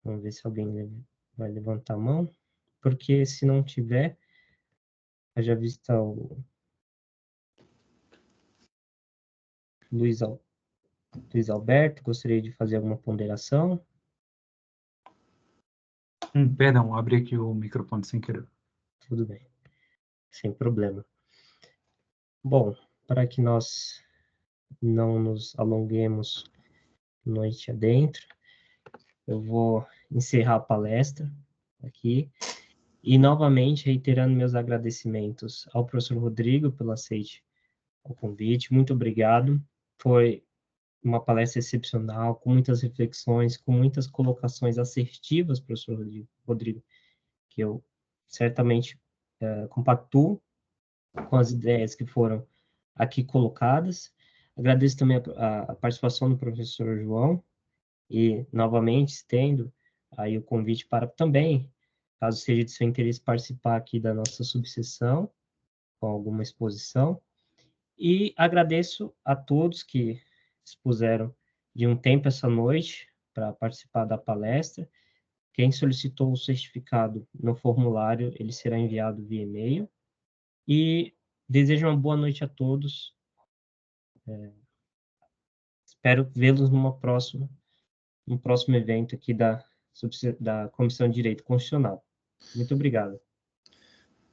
Vamos ver se alguém vai levantar a mão, porque se não tiver, já vista o Luiz Alberto, gostaria de fazer alguma ponderação? Perdão, abri aqui o microfone sem querer. Tudo bem, sem problema. Bom, para que nós não nos alonguemos noite adentro, eu vou encerrar a palestra aqui e novamente reiterando meus agradecimentos ao professor Rodrigo pelo aceite ao convite. Muito obrigado. Foi uma palestra excepcional, com muitas reflexões, com muitas colocações assertivas, professor Rodrigo, que eu certamente compactuo com as ideias que foram aqui colocadas. Agradeço também a participação do professor João e, novamente, estendo aí o convite para também, caso seja de seu interesse, participar aqui da nossa subseção com alguma exposição. E agradeço a todos que expuseram de um tempo essa noite para participar da palestra. Quem solicitou o certificado no formulário, ele será enviado via e-mail. E desejo uma boa noite a todos. Espero vê-los num próximo evento aqui da Comissão de Direito Constitucional. Muito obrigado.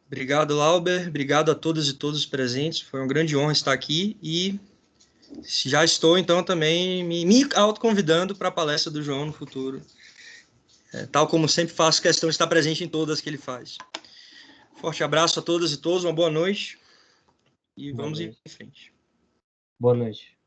Obrigado, Lauber. Obrigado a todas e todos presentes. Foi uma grande honra estar aqui e já estou, então, também me autoconvidando para a palestra do João no futuro. Tal como sempre faço questão de estar presente em todas que ele faz. Forte abraço a todas e todos, uma boa noite e vamos em frente. Boa noite.